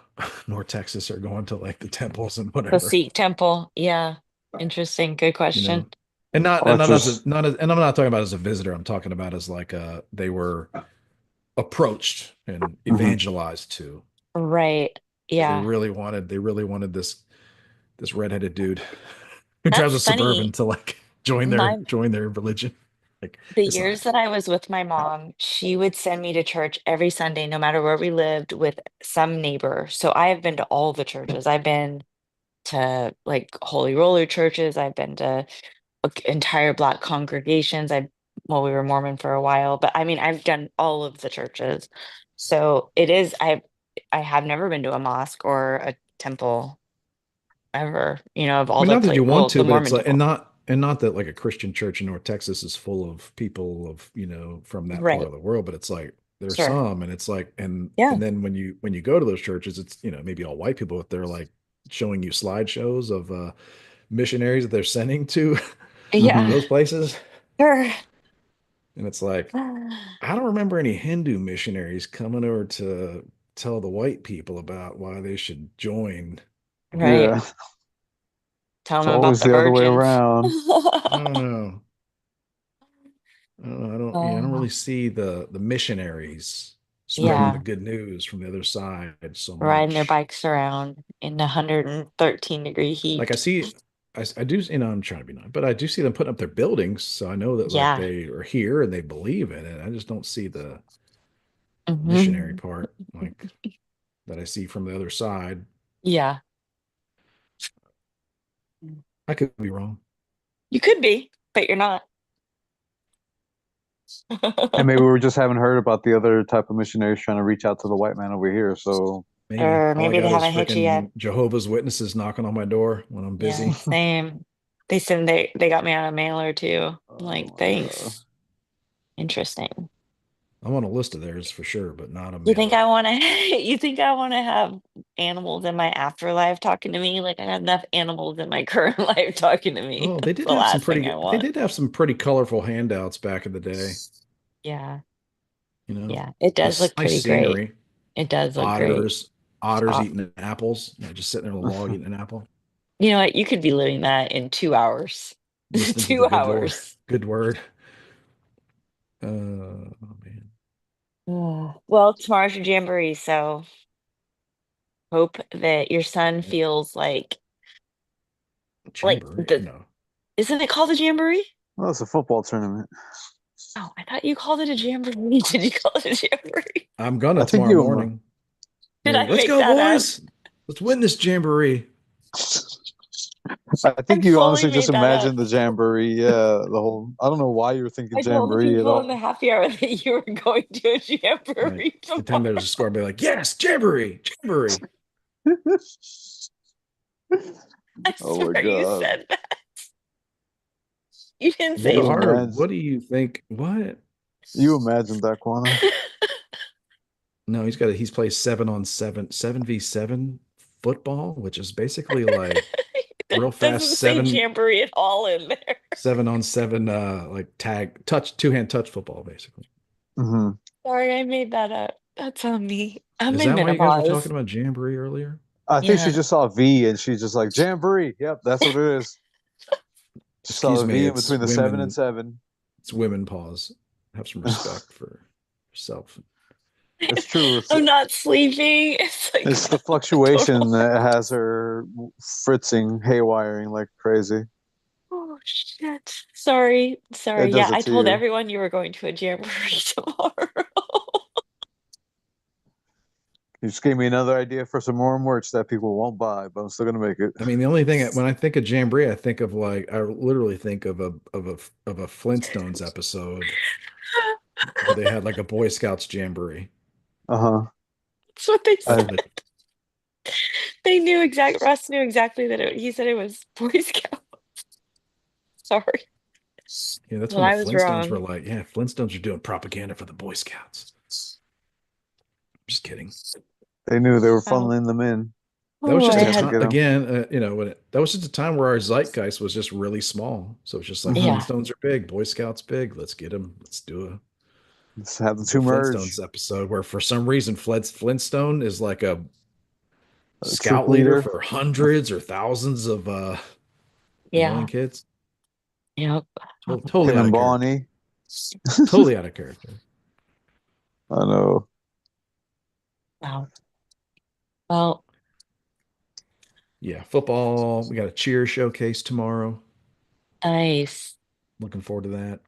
North Texas are going to like the temples and The whatever. Sikh temple. Yeah. Interesting. Good you question. know and not Or and not as a just, not as, and I'm not talking about as a visitor. I'm talking about as like they were approached and hmm evangelized to. Right. They Yeah. really wanted this redheaded dude who drives That's a suburban funny. to like join their My join their religion. Like the it's not. years that I was with my mom, she would send me to church every Sunday, no matter where we lived, with some neighbor. So I have been to all the churches. I've been to like Holy Roller churches. I've been to entire Black congregations. Well, we were Mormon for a while, but I mean, I've done all of the churches. So it is, I have never been to a mosque or a temple ever, of I all mean, the not that you want the to, but it's Mormon like, temple. and not that like a Christian church in North Texas is full of people of from that part Right. of the world, but it's like there's Sure. some, and it's like, Yeah. and then when you go to those churches, it's maybe all white people, but they're like showing you slideshows of missionaries that they're sending to hmm Yeah. those places, Sure. and it's like I don't remember any Hindu missionaries coming over to tell the white people about why they should join. Right. yeah, Tell it's them about always the the other way virgins. around. I don't know. I don't know. I don't Uh, really see the missionaries spreading the yeah. good news from the other side so Riding their much. bikes around in 113-degree Like I heat. see, I do, I'm trying to be nice, but I do see them putting up their buildings. So I know that like Yeah. they are here and they believe in it. I just don't see the missionary Hmm. part like that I see from the other side. Yeah. I could be wrong. You could be, but you're not. And maybe we just haven't heard about the other type of missionaries trying to reach out to the white man over here. So, Maybe Or all I maybe they got is haven't hit you yet. freaking Jehovah's Witnesses knocking on my door when I'm Yeah, busy. same. They said they got me on a mailer too. I'm like, oh my God. thanks. Interesting. I'm on a list of theirs for sure, but not a You think mailer. I want to you think I want to have animals in my afterlife talking to me? Like I have enough animals in my current life talking to me. Oh, That's the last thing I they want. did have some pretty colorful handouts back in the day. Yeah. You know, Yeah. It does nice, look nice pretty great. scenery. It does look great. Otters, otters Uh, eating apples. Just sitting there on a log eating an apple, you know what? You could be living that in 2 hours. listening to the 2 hours. good word. Oh man, Well, tomorrow's your jamboree, so hope that your son yeah. feels like Jamboree? the No, isn't it called a jamboree? Well, it's a football tournament. Oh, I thought you called it a jamboree. Did you call it a jamboree? I'm gonna I think tomorrow you. morning. Did Like, I let's make go, that up? boys. Let's win this jamboree. I I think you fully honestly just made that up. imagined the jamboree. Yeah, the whole. I don't know why you were thinking I told the jamboree at people in the all. happy hour that you were going to a Like jamboree anytime tomorrow. there's a score, I'll be like, yes, jamboree, jamboree. I Oh my swear you god! said that. You didn't say What You are? imagine. What do you think? What? You imagined that, Quana. No, he's plays 7-on-7, 7v7 football, which is basically like It real fast doesn't say jamboree at all in there. 7-on-7 like tag touch two-hand touch football basically. Hmm. Sorry, I made that up. That's on me. I'm Is in that why you guys were talking menopause. about jamboree earlier? I think she Yeah. just saw a V and she's just like jamboree. Yep, that's what it is. She saw Excuse a me, V in between the seven and seven. it's women pause. Have some respect for yourself. It's true. I'm not sleeping. It's like It's the total. fluctuation that has her fritzing, haywiring like crazy. Oh shit. Sorry. Sorry. It Yeah, does it I to told you. everyone you were going to a jamboree tomorrow. You just gave me another idea for some more merch that people won't buy, but I'm still gonna make it. I mean, the only thing when I think of jamboree, I think of like I literally think of a Flintstones episode where they had like a Boy Scouts jamboree. Uh-huh. That's what they That's said. I what it. Russ knew exactly that he said it was Boy Scout. Sorry. Yeah, that's Well, when the I was Flintstones were wrong. like, yeah, Flintstones are doing propaganda for the Boy Scouts. Just kidding. They knew they were Oh, funneling them in. That was oh, I just They a had to had, time get them. again, that was just a time where our zeitgeist was just really small. So it's just like Hmm. yeah. Flintstones are big, Boy Scouts big. Let's get them. Let's do Just have the the two merge. Flintstones episode where for some reason Flintstone is like a A troop scout leader leader. for hundreds or thousands of annoying Yeah. kids. Yep. Totally Him out and of character. Bonnie. Totally out of character. I know. Wow. Well, Yeah, football. We got a cheer showcase tomorrow. nice. Looking forward to that.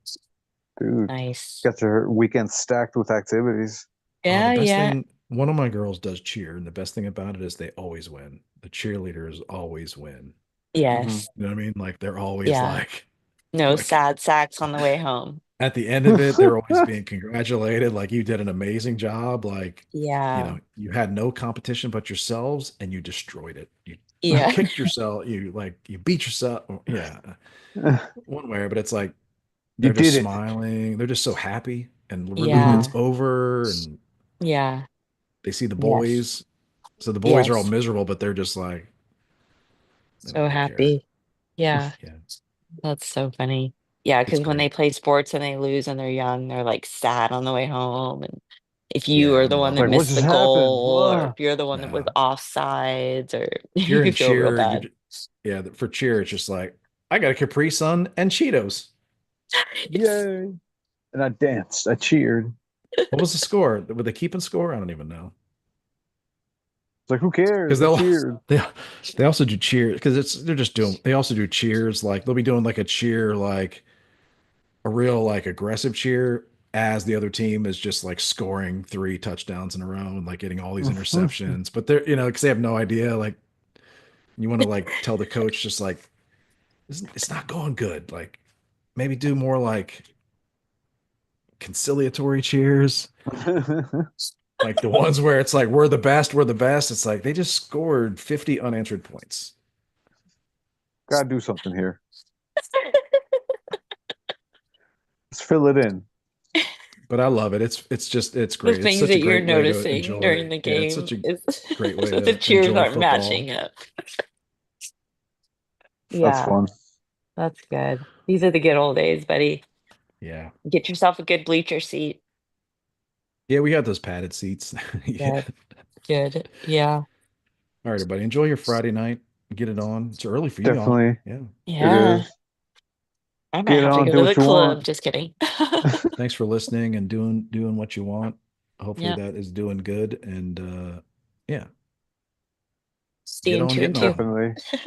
Dude, Nice. got your weekend stacked with activities. The Yeah, best yeah. thing, one of my girls does cheer, and the best thing about it is they always win. The cheerleaders always win. Hmm. Yes. You know what I mean? Like they're always Yeah. like, No like sad sacks on the way home. at the end of it, they're always being congratulated. Like you did an amazing job. Like, Yeah. you had no competition but yourselves and you destroyed it. You Yeah. kicked yourself, you beat yourself. Yeah. One way, but it's like You they're just did it. smiling. They're just so happy. And when Hmm. it's Yeah. over and Yeah. they see the Yes. boys, so the boys are all Yes. miserable, but they're just like, they don't So really care. happy. Yeah. Yeah. That's so funny. Yeah, It's because when they great. play sports and they lose and they're young, they're like sad on the way home. And if you Yeah, are I'm the one It's that like, loving it. what missed just the happened? goal, or if Ah. you're the one that was No. offsides, or If you're you in feel real cheer, bad. yeah, for cheer, it's just like, I got a Capri Sun and Cheetos. Yay. And I danced. I cheered. What was the score? Were they keeping score? I don't even know. It's like, who Because cares? I cheered. they they also do cheers because they also do cheers like they'll be doing like a cheer like a real like aggressive cheer as the other team is just like scoring 3 touchdowns in a row and like getting all these interceptions. But they're because they have no idea. Like you want to like tell the coach just like it's not going good. Like maybe do more like conciliatory cheers. Like the ones where it's like we're the best, we're the best. It's like they just scored 50 unanswered points. Gotta do something here. Let's fill it in. But I love it. It's The great. It's things such a that you're great way to noticing during enjoy. the Yeah, it's game such a is great way that the to cheers enjoy aren't football. matching up. That's Yeah, fun. that's good. These are the good old days, buddy. Yeah. Get yourself a good bleacher seat. Yeah, we got those padded seats. Yeah. Good, good. Yeah, All right, everybody. Enjoy your Friday night. Get it on. It's early for you all. Definitely. Yeah. It yeah. is. I might Get have to on, go do to what the you want. club. Just kidding. Thanks for listening and doing what you want. Hopefully Yeah. that is doing good. And yeah, See you in two getting and two. on. Definitely.